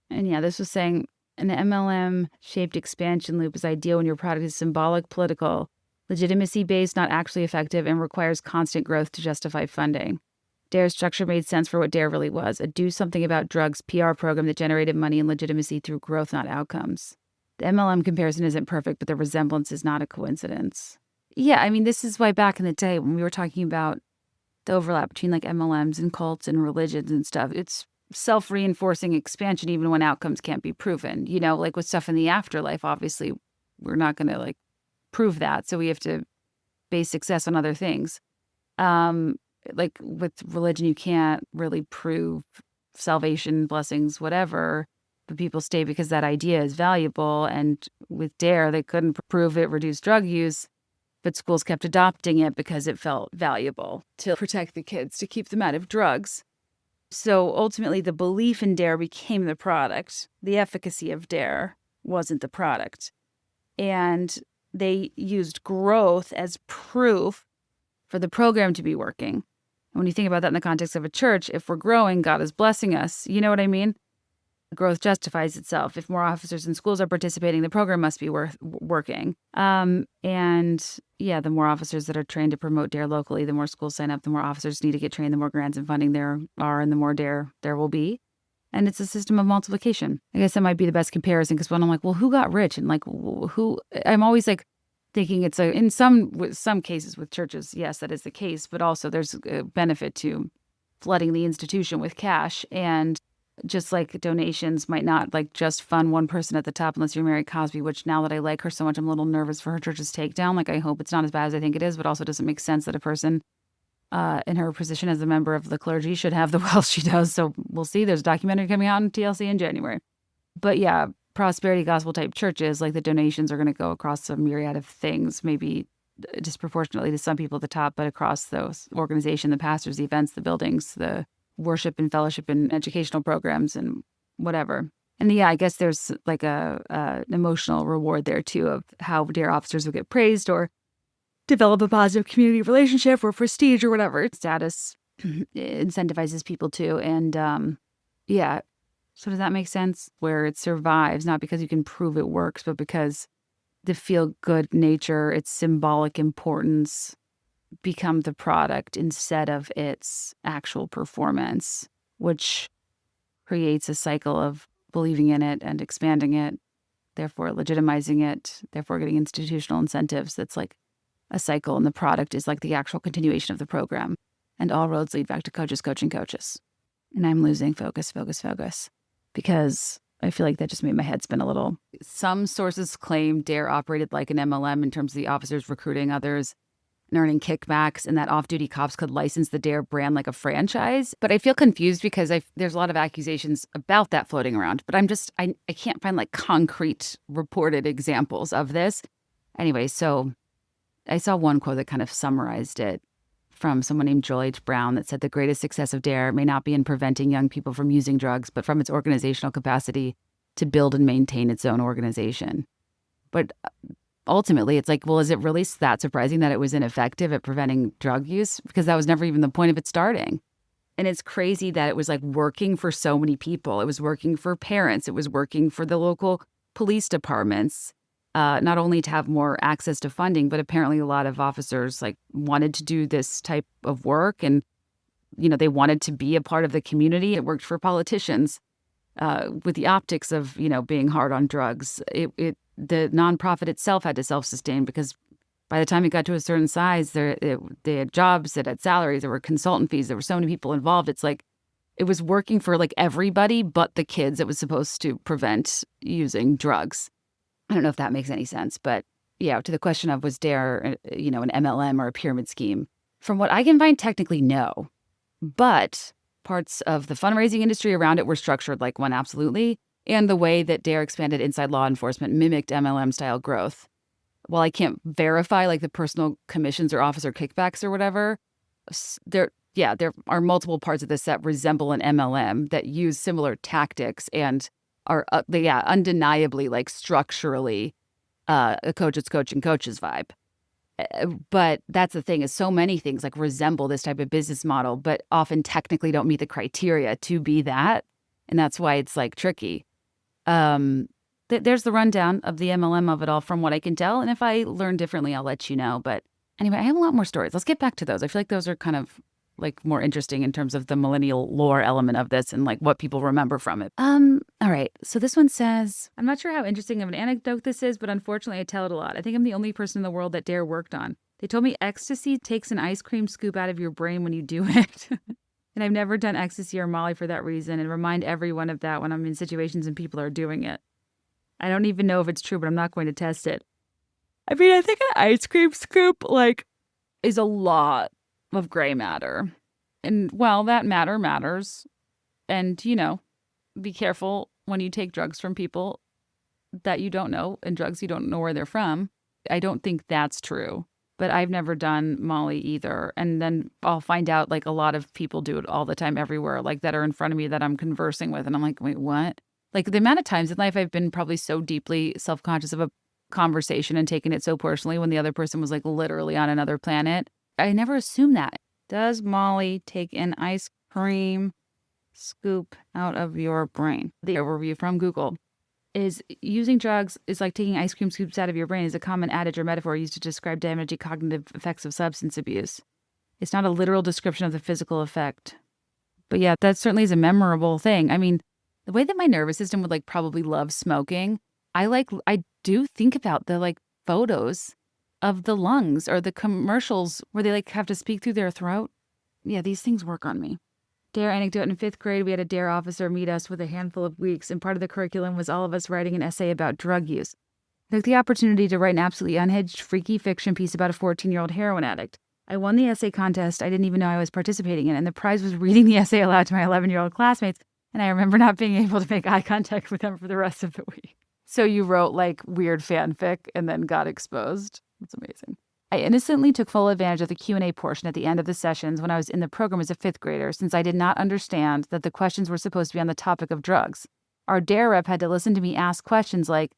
And yeah, this was saying an MLM-shaped expansion loop is ideal when your product is symbolic, political, legitimacy-based, not actually effective, and requires constant growth to justify funding. D.A.R.E structure made sense for what D.A.R.E really was, a do something about drugs PR program that generated money and legitimacy through growth, not outcomes. The MLM comparison isn't perfect, but the resemblance is not a coincidence. Yeah, I mean, this is why back in the day when we were talking about the overlap between like MLMs and cults and religions and stuff. It's self-reinforcing expansion even when outcomes can't be proven. Like with stuff in the afterlife, obviously, we're not going to like prove that. So we have to base success on other things. Like with religion, you can't really prove salvation, blessings, whatever, but people stay because that idea is valuable. And with D.A.R.E, they couldn't prove it reduced drug use, but schools kept adopting it because it felt valuable to protect the kids, to keep them out of drugs. So ultimately, the belief in D.A.R.E became the product. The efficacy of D.A.R.E wasn't the product. And they used growth as proof for the program to be working. And when you think about that in the context of a church, if we're growing, God is blessing us. You know what I mean? Growth justifies itself. If more officers in schools are participating, the program must be working. And yeah, the more officers that are trained to promote D.A.R.E locally, the more schools sign up, the more officers need to get trained, the more grants and funding there are, and the more D.A.R.E there will be. And it's a system of multiplication. I guess that might be the best comparison, because when I'm like, well, who got rich? And like, who? I'm always like thinking it's in some cases with churches, yes, that is the case, but also there's a benefit to flooding the institution with cash. And just like donations might not like just fund one person at the top unless you're Mary Cosby, which now that I like her so much, I'm a little nervous for her church's takedown. Like, I hope it's not as bad as I think it is, but also doesn't make sense that a person in her position as a member of the clergy should have the wealth she does. So we'll see. There's a documentary coming out on TLC in January. But yeah, prosperity gospel type churches, like the donations are going to go across a myriad of things, maybe disproportionately to some people at the top, but across the organization, the pastors, the events, the buildings, the worship and fellowship and educational programs and whatever. And yeah, I guess there's like an emotional reward there too of how D.A.R.E officers will get praised or develop a positive community relationship or prestige or whatever. Status incentivizes people too. And yeah, so does that make sense? Where it survives, not because you can prove it works, but because the feel-good nature, its symbolic importance become the product instead of its actual performance, which creates a cycle of believing in it and expanding it, therefore legitimizing it, therefore getting institutional incentives. That's like a cycle, and the product is like the actual continuation of the program. And all roads lead back to coaches coaching coaches. And I'm losing focus, because I feel like that just made my head spin a little. Some sources claim D.A.R.E operated like an MLM in terms of the officers recruiting others and earning kickbacks, and that off-duty cops could license the D.A.R.E brand like a franchise. But I feel confused because there's a lot of accusations about that floating around. But I can't find like concrete reported examples of this. Anyway, so I saw one quote that kind of summarized it from someone named Joel H. Brown that said the greatest success of D.A.R.E may not be in preventing young people from using drugs, but from its organizational capacity to build and maintain its own organization. But ultimately, it's like, well, is it really that surprising that it was ineffective at preventing drug use? Because that was never even the point of it starting. And it's crazy that it was like working for so many people. It was working for parents. It was working for the local police departments. Not only to have more access to funding, but apparently a lot of officers like wanted to do this type of work, and they wanted to be a part of the community. It worked for politicians with the optics of being hard on drugs. The nonprofit itself had to self-sustain because by the time it got to a certain size, they had jobs, it had salaries, there were consultant fees, there were so many people involved. It's like it was working for like everybody but the kids it was supposed to prevent using drugs. I don't know if that makes any sense, but yeah, to the question of was D.A.R.E, an MLM or a pyramid scheme? From what I can find, technically no. But parts of the fundraising industry around it were structured like one, absolutely. And the way that D.A.R.E expanded inside law enforcement mimicked MLM-style growth. While I can't verify like the personal commissions or officer kickbacks or whatever, there are multiple parts of this that resemble an MLM that use similar tactics and are undeniably like structurally a coaches coaching coaches vibe. But that's the thing, is so many things like resemble this type of business model, but often technically don't meet the criteria to be that. And that's why it's like tricky. There's the rundown of the MLM of it all from what I can tell. And if I learn differently, I'll let you know. But anyway, I have a lot more stories. Let's get back to those. I feel like those are kind of like more interesting in terms of the millennial lore element of this and like what people remember from it. All right. So this one says, I'm not sure how interesting of an anecdote this is, but unfortunately I tell it a lot. I think I'm the only person in the world that D.A.R.E worked on. They told me ecstasy takes an ice cream scoop out of your brain when you do it. And I've never done ecstasy or Molly for that reason, and remind everyone of that when I'm in situations and people are doing it. I don't even know if it's true, but I'm not going to test it. I mean, I think an ice cream scoop, is a lot of gray matter. And, well, that matter matters. And, be careful when you take drugs from people that you don't know, and drugs you don't know where they're from. I don't think that's true. But I've never done Molly either. And then I'll find out, a lot of people do it all the time everywhere, that are in front of me that I'm conversing with. And I'm like, wait, what? The amount of times in life I've been probably so deeply self-conscious of a conversation and taken it so personally when the other person was literally on another planet. I never assumed that. Does Molly take an ice cream scoop out of your brain? The overview from Google is using drugs is like taking ice cream scoops out of your brain is a common adage or metaphor used to describe damaging cognitive effects of substance abuse. It's not a literal description of the physical effect. But yeah, that certainly is a memorable thing. I mean, the way that my nervous system would probably love smoking, I do think about the photos of the lungs or the commercials where they have to speak through their throat. Yeah, these things work on me. D.A.R.E anecdote: in 5th grade, we had a D.A.R.E officer meet us with a handful of weeks, and part of the curriculum was all of us writing an essay about drug use. I took the opportunity to write an absolutely unhinged, freaky fiction piece about a 14-year-old heroin addict. I won the essay contest I didn't even know I was participating in, and the prize was reading the essay aloud to my 11-year-old classmates, and I remember not being able to make eye contact with them for the rest of the week. So you wrote weird fanfic and then got exposed. That's amazing. I innocently took full advantage of the Q&A portion at the end of the sessions when I was in the program as a 5th grader, since I did not understand that the questions were supposed to be on the topic of drugs. Our D.A.R.E rep had to listen to me ask questions like,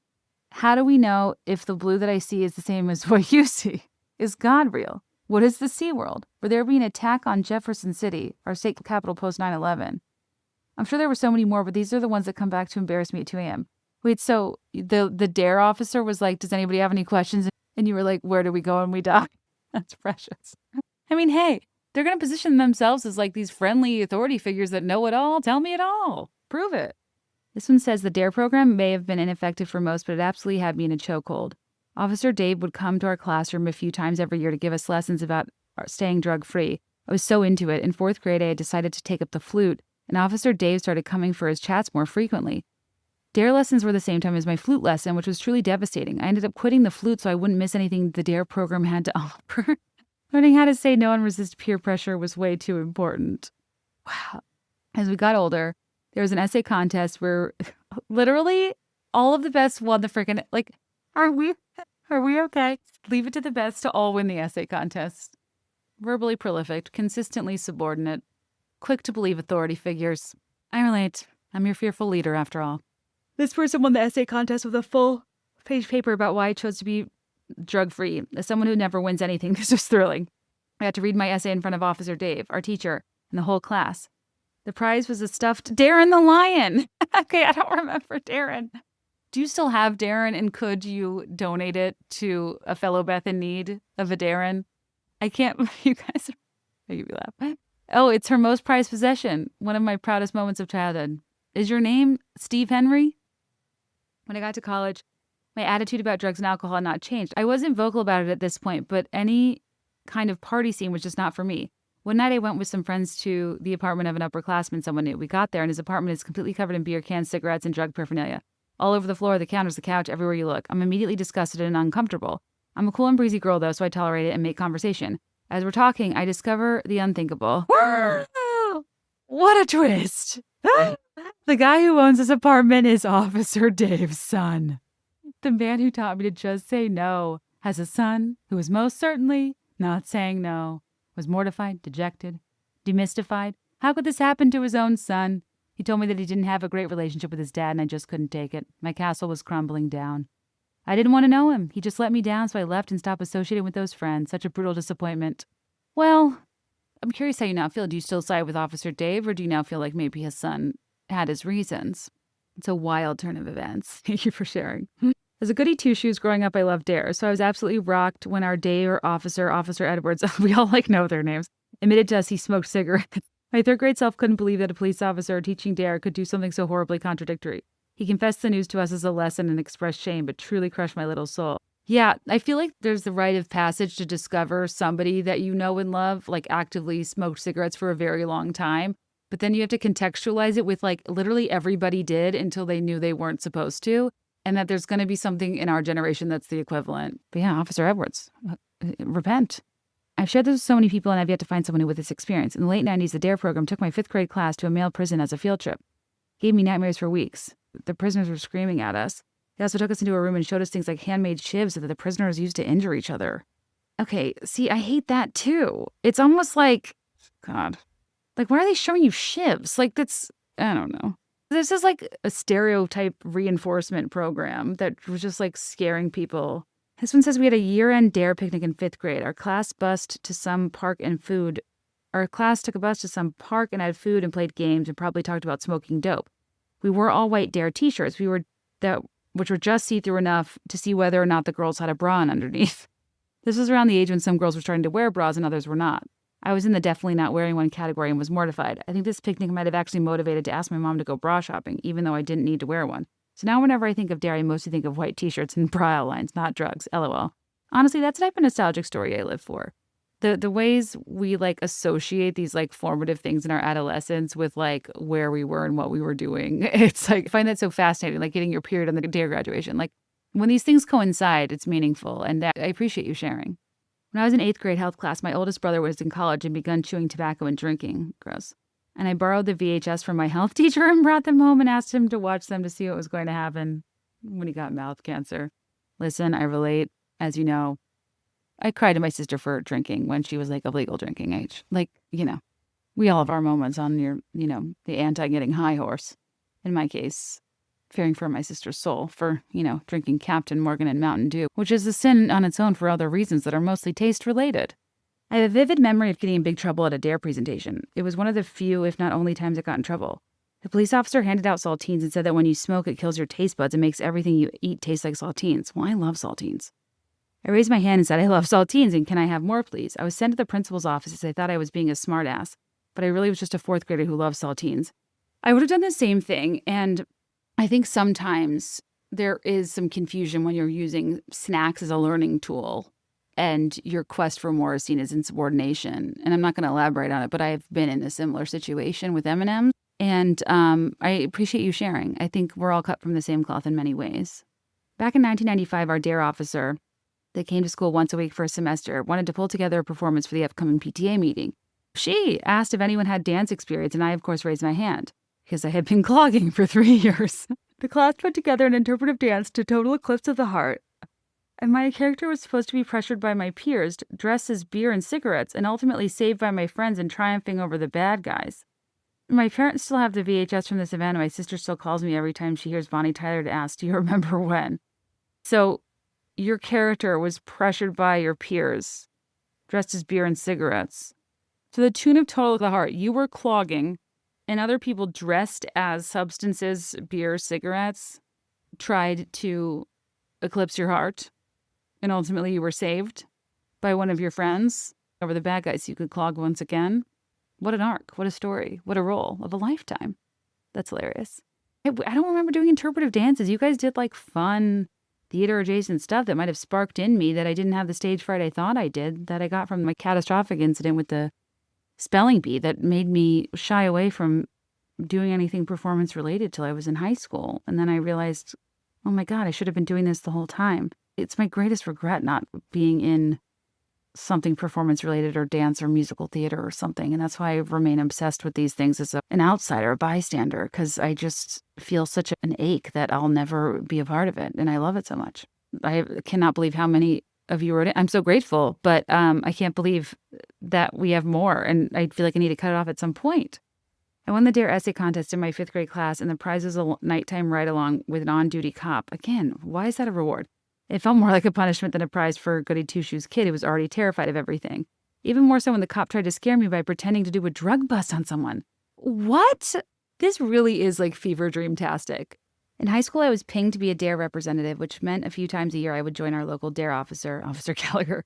how do we know if the blue that I see is the same as what you see? Is God real? What is the Sea World? Will there be an attack on Jefferson City, our state capital post 9/11? I'm sure there were so many more, but these are the ones that come back to embarrass me at 2 a.m. Wait, so the D.A.R.E officer was like, does anybody have any questions? And you were like, where do we go when we die? That's precious. I mean, hey, they're going to position themselves as these friendly authority figures that know it all. Tell me it all. Prove it. This one says the D.A.R.E program may have been ineffective for most, but it absolutely had me in a chokehold. Officer Dave would come to our classroom a few times every year to give us lessons about staying drug-free. I was so into it. In 4th grade, I had decided to take up the flute, and Officer Dave started coming for his chats more frequently. D.A.R.E lessons were the same time as my flute lesson, which was truly devastating. I ended up quitting the flute so I wouldn't miss anything the D.A.R.E program had to offer. Learning how to say no and resist peer pressure was way too important. Wow. As we got older, there was an essay contest where literally all of the best won the freaking, are we okay? Leave it to the best to all win the essay contest. Verbally prolific, consistently subordinate, quick to believe authority figures. I relate. I'm your fearful leader after all. This person won the essay contest with a full-page paper about why I chose to be drug-free. As someone who never wins anything, this was thrilling. I had to read my essay in front of Officer Dave, our teacher, and the whole class. The prize was a stuffed Darren the Lion. Okay, I don't remember Darren. Do you still have Darren, and could you donate it to a fellow Beth in need of a Darren? I can't, you guys are making me laugh. Oh, it's her most prized possession. One of my proudest moments of childhood. Is your name Steve Henry? When I got to college, my attitude about drugs and alcohol had not changed. I wasn't vocal about it at this point, but any kind of party scene was just not for me. One night I went with some friends to the apartment of an upperclassman someone knew. We got there and his apartment is completely covered in beer cans, cigarettes, and drug paraphernalia. All over the floor, the counters, the couch, everywhere you look. I'm immediately disgusted and uncomfortable. I'm a cool and breezy girl, though, so I tolerate it and make conversation. As we're talking, I discover the unthinkable. What a twist! The guy who owns this apartment is Officer Dave's son. The man who taught me to just say no has a son who is most certainly not saying no. Was mortified, dejected, demystified. How could this happen to his own son? He told me that he didn't have a great relationship with his dad, and I just couldn't take it. My castle was crumbling down. I didn't want to know him. He just let me down, so I left and stopped associating with those friends. Such a brutal disappointment. Well, I'm curious how you now feel. Do you still side with Officer Dave, or do you now feel like maybe his son had his reasons? It's a wild turn of events. Thank you for sharing. As a goody two-shoes growing up, I loved D.A.R.E, so I was absolutely rocked when our D.A.R.E officer, Officer Edwards, we all know their names, admitted to us he smoked cigarettes. My 3rd grade self couldn't believe that a police officer teaching D.A.R.E could do something so horribly contradictory. He confessed the news to us as a lesson and expressed shame, but truly crushed my little soul. Yeah, I feel like there's the rite of passage to discover somebody that you know and love, like actively smoked cigarettes for a very long time. But then you have to contextualize it with like literally everybody did until they knew they weren't supposed to. And that there's going to be something in our generation that's the equivalent. But yeah, Officer Edwards, repent. I've shared this with so many people and I've yet to find someone with this experience. In the late 90s, the D.A.R.E program took my 5th grade class to a male prison as a field trip. Gave me nightmares for weeks. The prisoners were screaming at us. They also took us into a room and showed us things like handmade shivs that the prisoners used to injure each other. Okay, see, I hate that too. It's almost like, God, like, why are they showing you shivs? Like, that's, I don't know. This is like a stereotype reinforcement program that was just like scaring people. This one says we had a year-end D.A.R.E picnic in 5th grade. Our class bused to some park and food. Our class took a bus to some park and had food and played games and probably talked about smoking dope. We wore all white D.A.R.E t-shirts. Which were just see-through enough to see whether or not the girls had a bra on underneath. This was around the age when some girls were starting to wear bras and others were not. I was in the definitely not wearing one category and was mortified. I think this picnic might have actually motivated to ask my mom to go bra shopping, even though I didn't need to wear one. So now whenever I think of D.A.R.E, I mostly think of white t-shirts and bra outlines, not drugs, LOL. Honestly, that's the type of nostalgic story I live for. The ways we like associate these like formative things in our adolescence with like where we were and what we were doing. It's like, I find that so fascinating, like getting your period on the day of graduation. Like when these things coincide, it's meaningful. And I appreciate you sharing. When I was in 8th grade health class, my oldest brother was in college and begun chewing tobacco and drinking. Gross. And I borrowed the VHS from my health teacher and brought them home and asked him to watch them to see what was going to happen when he got mouth cancer. Listen, I relate. As you know, I cried to my sister for drinking when she was like of legal drinking age. Like, we all have our moments on the anti-getting high horse. In my case, fearing for my sister's soul for, drinking Captain Morgan and Mountain Dew, which is a sin on its own for other reasons that are mostly taste-related. I have a vivid memory of getting in big trouble at a D.A.R.E presentation. It was one of the few, if not only, times I got in trouble. The police officer handed out saltines and said that when you smoke, it kills your taste buds and makes everything you eat taste like saltines. Well, I love saltines. I raised my hand and said, I love saltines and can I have more, please? I was sent to the principal's office as I thought I was being a smartass, but I really was just a 4th grader who loved saltines. I would have done the same thing, and I think sometimes there is some confusion when you're using snacks as a learning tool and your quest for more is seen as insubordination. And I'm not going to elaborate on it, but I've been in a similar situation with M&Ms, and I appreciate you sharing. I think we're all cut from the same cloth in many ways. Back in 1995, our D.A.R.E officer that came to school once a week for a semester wanted to pull together a performance for the upcoming PTA meeting. She asked if anyone had dance experience, and I, of course, raised my hand because I had been clogging for 3 years. The class put together an interpretive dance to Total Eclipse of the Heart, and my character was supposed to be pressured by my peers, dressed as beer and cigarettes, and ultimately saved by my friends and triumphing over the bad guys. My parents still have the VHS from this event, and my sister still calls me every time she hears Bonnie Tyler to ask, do you remember when? So your character was pressured by your peers, dressed as beer and cigarettes. To the tune of Total of the Heart, you were clogging, and other people dressed as substances, beer, cigarettes, tried to eclipse your heart, and ultimately you were saved by one of your friends over the bad guys. You could clog once again. What an arc, what a story, what a role of a lifetime. That's hilarious. I don't remember doing interpretive dances. You guys did like fun theater-adjacent stuff that might have sparked in me that I didn't have the stage fright I thought I did, that I got from my catastrophic incident with the spelling bee that made me shy away from doing anything performance-related till I was in high school. And then I realized, oh my God, I should have been doing this the whole time. It's my greatest regret not being in something performance-related or dance or musical theater or something. And that's why I remain obsessed with these things as an outsider, a bystander, because I just feel such an ache that I'll never be a part of it. And I love it so much. I cannot believe how many of you wrote it. I'm so grateful, but I can't believe that we have more. And I feel like I need to cut it off at some point. I won the D.A.R.E essay contest in my 5th grade class, and the prize was a nighttime ride-along with an on-duty cop. Again, why is that a reward? It felt more like a punishment than a prize for a goody two-shoes kid who was already terrified of everything. Even more so when the cop tried to scare me by pretending to do a drug bust on someone. What? This really is like fever dream-tastic. In high school, I was pinged to be a D.A.R.E representative, which meant a few times a year I would join our local D.A.R.E officer, Officer Gallagher,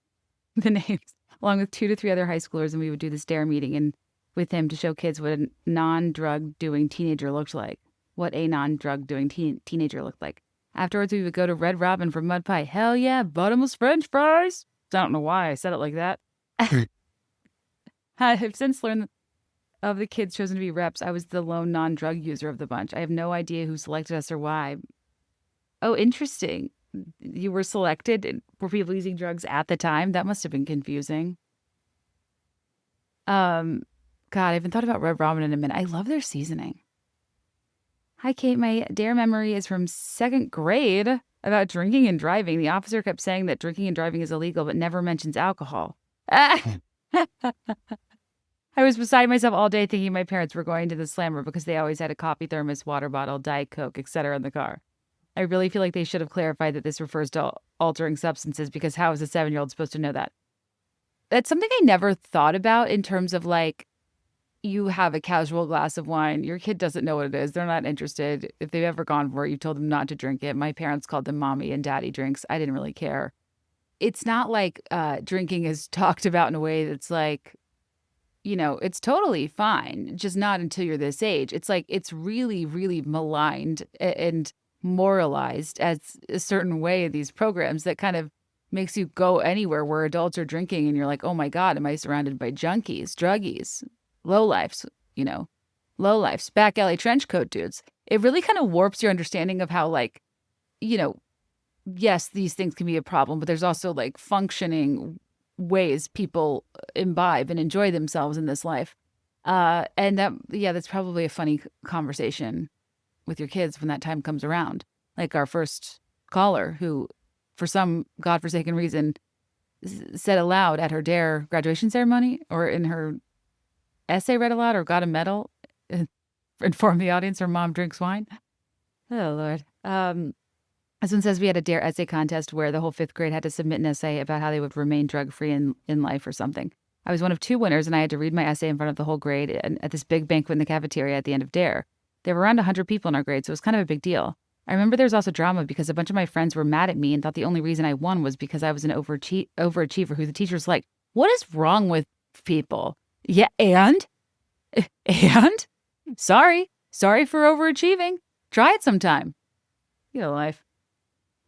the names, along with 2 to 3 other high schoolers, and we would do this D.A.R.E meeting and with him to show kids what a non-drug doing teenager looked like. What a non-drug doing teenager looked like. Afterwards, we would go to Red Robin for mud pie. Hell yeah, bottomless French fries. I don't know why I said it like that. I've since learned that of the kids chosen to be reps, I was the lone non-drug user of the bunch. I have no idea who selected us or why. Oh, interesting. You were selected. Were people using drugs at the time? That must have been confusing. God, I haven't thought about Red Robin in a minute. I love their seasoning. Hi, Kate. My D.A.R.E memory is from 2nd grade about drinking and driving. The officer kept saying that drinking and driving is illegal, but never mentions alcohol. I was beside myself all day thinking my parents were going to the slammer because they always had a coffee thermos, water bottle, Diet Coke, etc. in the car. I really feel like they should have clarified that this refers to altering substances because how is a 7-year-old supposed to know that? That's something I never thought about in terms of like, you have a casual glass of wine. Your kid doesn't know what it is. They're not interested. If they've ever gone for it, you've told them not to drink it. My parents called them mommy and daddy drinks. I didn't really care. It's not like drinking is talked about in a way that's like, it's totally fine, just not until you're this age. It's like, it's really, really maligned and moralized as a certain way in these programs that kind of makes you go anywhere where adults are drinking and you're like, oh my God, am I surrounded by junkies, druggies, lowlifes, lowlifes, back alley trench coat dudes. It really kind of warps your understanding of how like, yes, these things can be a problem, but there's also like functioning ways people imbibe and enjoy themselves in this life. And that's probably a funny conversation with your kids when that time comes around. Like our first caller who, for some godforsaken reason, said aloud at her D.A.R.E graduation ceremony or in her essay read aloud or got a medal, informed the audience her mom drinks wine. Oh, Lord. This one says we had a D.A.R.E essay contest where the whole 5th grade had to submit an essay about how they would remain drug-free in life or something. I was one of 2 winners, and I had to read my essay in front of the whole grade at this big banquet in the cafeteria at the end of D.A.R.E. There were around 100 people in our grade, so it was kind of a big deal. I remember there was also drama because a bunch of my friends were mad at me and thought the only reason I won was because I was an overachiever who the teacher's like, what is wrong with people? Yeah, and? And? Sorry for overachieving. Try it sometime. Get a life.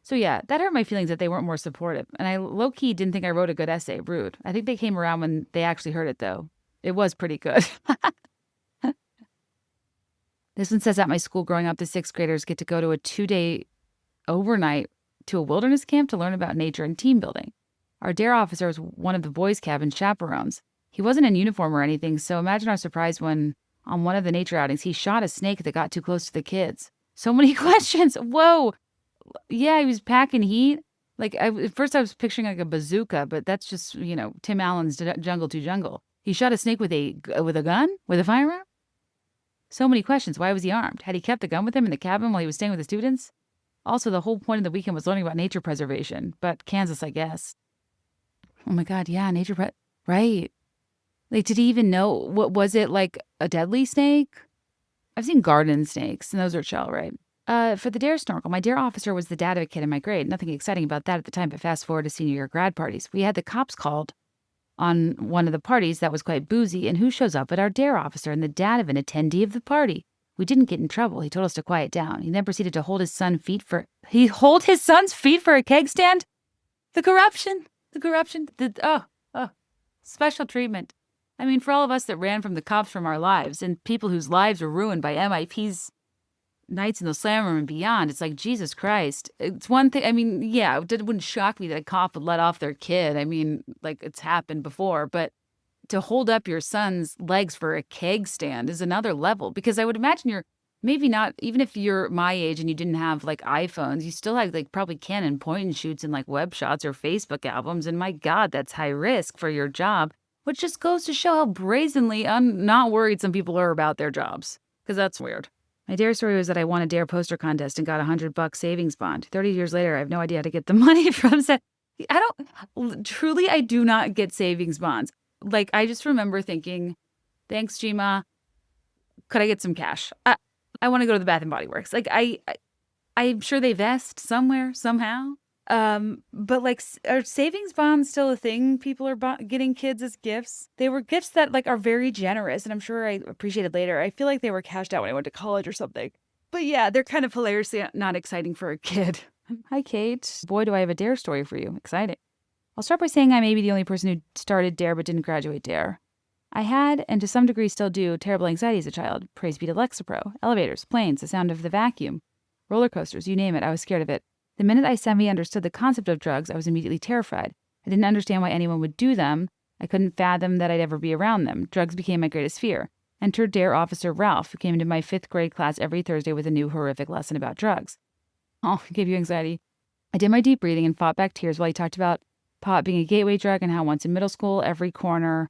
So yeah, that hurt my feelings that they weren't more supportive. And I low-key didn't think I wrote a good essay. Rude. I think they came around when they actually heard it, though. It was pretty good. This one says at my school growing up, the 6th graders get to go to a 2-day overnight to a wilderness camp to learn about nature and team building. Our D.A.R.E officer was one of the boys' cabin chaperones. He wasn't in uniform or anything, so imagine our surprise when, on one of the nature outings, he shot a snake that got too close to the kids. So many questions. Whoa. Yeah, he was packing heat. Like, at first I was picturing like a bazooka, but that's just, Tim Allen's Jungle to Jungle. He shot a snake with a gun? With a firearm? So many questions. Why was he armed? Had he kept the gun with him in the cabin while he was staying with the students? Also, the whole point of the weekend was learning about nature preservation. But Kansas, I guess. Oh my God, yeah, right. Like, did he even know? What was it, like a deadly snake? I've seen garden snakes, and those are chill, right? For the D.A.R.E snorkel, my D.A.R.E officer was the dad of a kid in my grade. Nothing exciting about that at the time, but fast forward to senior year grad parties. We had the cops called on one of the parties that was quite boozy, and who shows up but our D.A.R.E officer and the dad of an attendee of the party. We didn't get in trouble. He told us to quiet down. He then proceeded to hold his son's feet for a keg stand? The corruption. Special treatment. I mean, for all of us that ran from the cops from our lives and people whose lives were ruined by MIP's nights in the slam room and beyond, it's like, Jesus Christ. It's one thing. I mean, yeah, it wouldn't shock me that a cop would let off their kid. I mean, like, it's happened before, but to hold up your son's legs for a keg stand is another level, because I would imagine you're maybe not, even if you're my age and you didn't have like iPhones, you still had like probably Canon point and shoots and like web shots or Facebook albums. And my God, that's high risk for your job, which just goes to show how brazenly not worried some people are about their jobs, because that's weird. My D.A.R.E story was that I won a D.A.R.E poster contest and got $100 savings bond. 30 years later, I have no idea how to get the money from set. I do not get savings bonds. Like, I just remember thinking, thanks, Gma. Could I get some cash? I want to go to the Bath and Body Works. Like, I'm sure they vest somewhere, somehow. But like, are savings bonds still a thing people are getting kids as gifts? They were gifts that like are very generous, and I'm sure I appreciated later. I feel like they were cashed out when I went to college or something. But yeah, they're kind of hilariously not exciting for a kid. Hi, Kate. Boy, do I have a D.A.R.E story for you. Exciting. I'll start by saying I may be the only person who started D.A.R.E but didn't graduate D.A.R.E. I had, and to some degree still do, terrible anxiety as a child. Praise be to Lexapro. Elevators, planes, the sound of the vacuum, roller coasters, you name it, I was scared of it. The minute I semi-understood the concept of drugs, I was immediately terrified. I didn't understand why anyone would do them. I couldn't fathom that I'd ever be around them. Drugs became my greatest fear. Enter D.A.R.E officer Ralph, who came into my 5th grade class every Thursday with a new horrific lesson about drugs. Oh, it gave you anxiety. I did my deep breathing and fought back tears while he talked about pot being a gateway drug and how once in middle school, every corner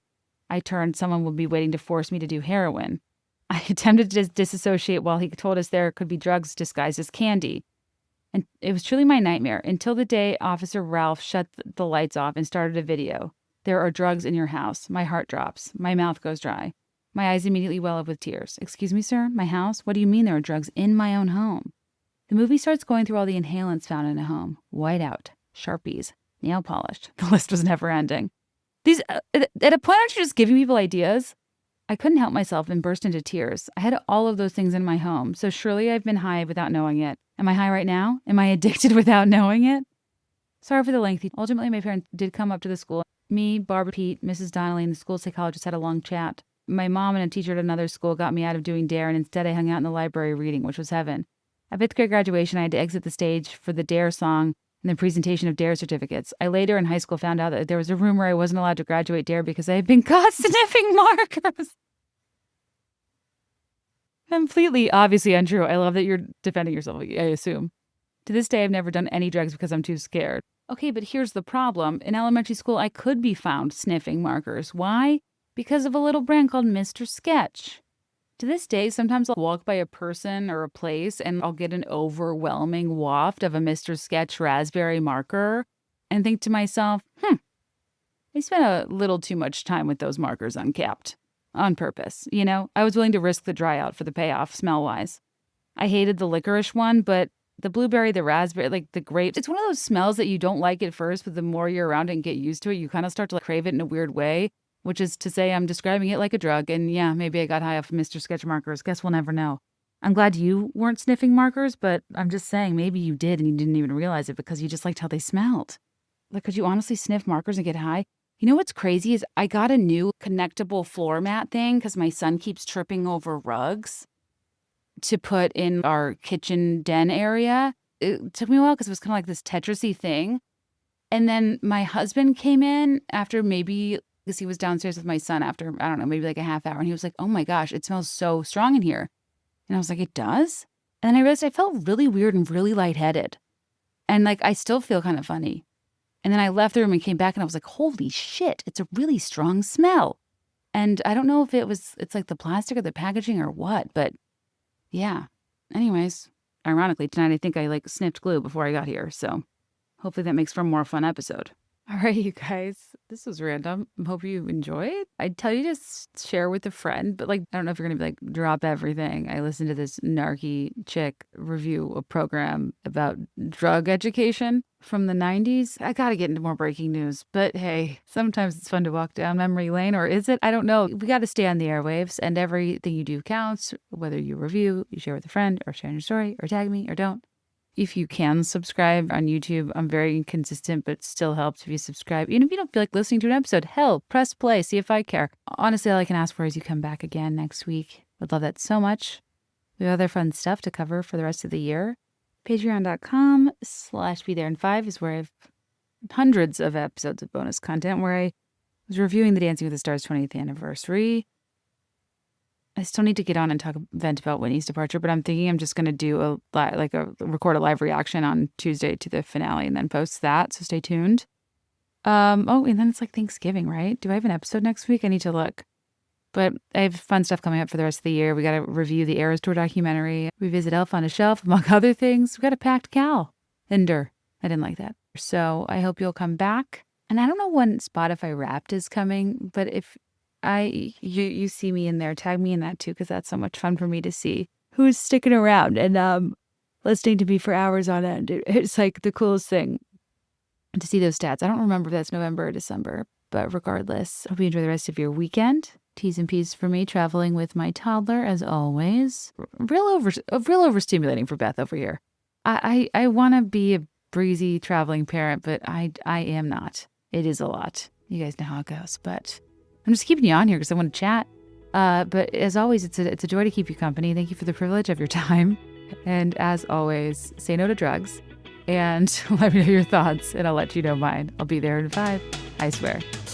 I turned, someone would be waiting to force me to do heroin. I attempted to disassociate while he told us there could be drugs disguised as candy. And it was truly my nightmare until the day Officer Ralph shut the lights off and started a video. There are drugs in your house. My heart drops. My mouth goes dry. My eyes immediately well up with tears. Excuse me, sir? My house? What do you mean there are drugs in my own home? The movie starts going through all the inhalants found in a home. Whiteout, Sharpies, nail polish. The list was never ending. These, at a point, aren't you just giving people ideas? I couldn't help myself and burst into tears. I had all of those things in my home, so surely I've been high without knowing it. Am I high right now? Am I addicted without knowing it? Sorry for the lengthy. Ultimately, my parents did come up to the school. Me, Barbara, Pete, Mrs. Donnelly, and the school psychologist had a long chat. My mom and a teacher at another school got me out of doing D.A.R.E, and instead I hung out in the library reading, which was heaven. At 5th grade graduation, I had to exit the stage for the D.A.R.E song and the presentation of D.A.R.E certificates. I later in high school found out that there was a rumor I wasn't allowed to graduate D.A.R.E because I had been caught sniffing markers. Completely, obviously untrue. I love that you're defending yourself, I assume. To this day, I've never done any drugs because I'm too scared. Okay, but here's the problem. In elementary school, I could be found sniffing markers. Why? Because of a little brand called Mr. Sketch. To this day, sometimes I'll walk by a person or a place and I'll get an overwhelming waft of a Mr. Sketch raspberry marker and think to myself, I spent a little too much time with those markers uncapped. On purpose, you know? I was willing to risk the dry out for the payoff, smell-wise. I hated the licorice one, but the blueberry, the raspberry, like the grape, it's one of those smells that you don't like at first, but the more you're around it and get used to it, you kind of start to crave it in a weird way, which is to say I'm describing it like a drug. And yeah, maybe I got high off of Mr. Sketch markers. Guess we'll never know. I'm glad you weren't sniffing markers, but I'm just saying maybe you did and you didn't even realize it because you just liked how they smelled. Like, could you honestly sniff markers and get high? You know what's crazy is I got a new connectable floor mat thing because my son keeps tripping over rugs to put in our kitchen den area. It took me a while because it was kind of like this Tetris-y thing. And then my husband came in after maybe, because he was downstairs with my son after, I don't know, maybe like a half hour. And he was like, oh my gosh, it smells so strong in here. And I was like, it does? And then I realized I felt really weird and really lightheaded. And like, I still feel kind of funny. And then I left the room and came back and I was like, holy shit, it's a really strong smell. And I don't know if it's like the plastic or the packaging or what, but yeah. Anyways, ironically, tonight I think I like sniffed glue before I got here. So hopefully that makes for a more fun episode. All right, you guys, this was random. Hope you enjoyed. I'd tell you to share with a friend, but like, I don't know if you're going to be like, drop everything. I listened to this narky chick review a program about drug education from the 90s. I got to get into more breaking news, but hey, sometimes it's fun to walk down memory lane, or is it? I don't know. We got to stay on the airwaves, and everything you do counts, whether you review, you share with a friend, or share your story, or tag me, or don't. If you can subscribe on YouTube, I'm very inconsistent, but it still helps if you subscribe. Even if you don't feel like listening to an episode, hell, press play, see if I care. Honestly, all I can ask for is you come back again next week. Would love that so much. We have other fun stuff to cover for the rest of the year. Patreon.com/BeThereIn5 is where I've hundreds of episodes of bonus content where I was reviewing the Dancing with the Stars 20th anniversary. I still need to get on and vent about Whitney's departure, but I'm thinking I'm just going to do record a live reaction on Tuesday to the finale and then post that. So stay tuned. And then it's like Thanksgiving, right? Do I have an episode next week? I need to look. But I have fun stuff coming up for the rest of the year. We got to review the Eras Tour documentary. We visit Elf on a Shelf, among other things. We got a packed cow. Hinder. I didn't like that. So I hope you'll come back. And I don't know when Spotify Wrapped is coming, but if you see me in there, tag me in that too, because that's so much fun for me to see who's sticking around and listening to me for hours on end. It's like the coolest thing to see those stats. I don't remember if that's November or December, But regardless, hope you enjoy the rest of your weekend. T's and P's for me, traveling with my toddler as always. Real overstimulating for Beth over here. I want to be a breezy traveling parent, but I am not. It is a lot. You guys know how it goes, but I'm just keeping you on here because I want to chat. But as always, it's a joy to keep you company. Thank you for the privilege of your time. And as always, say no to drugs and let me know your thoughts and I'll let you know mine. I'll be there in 5. I swear.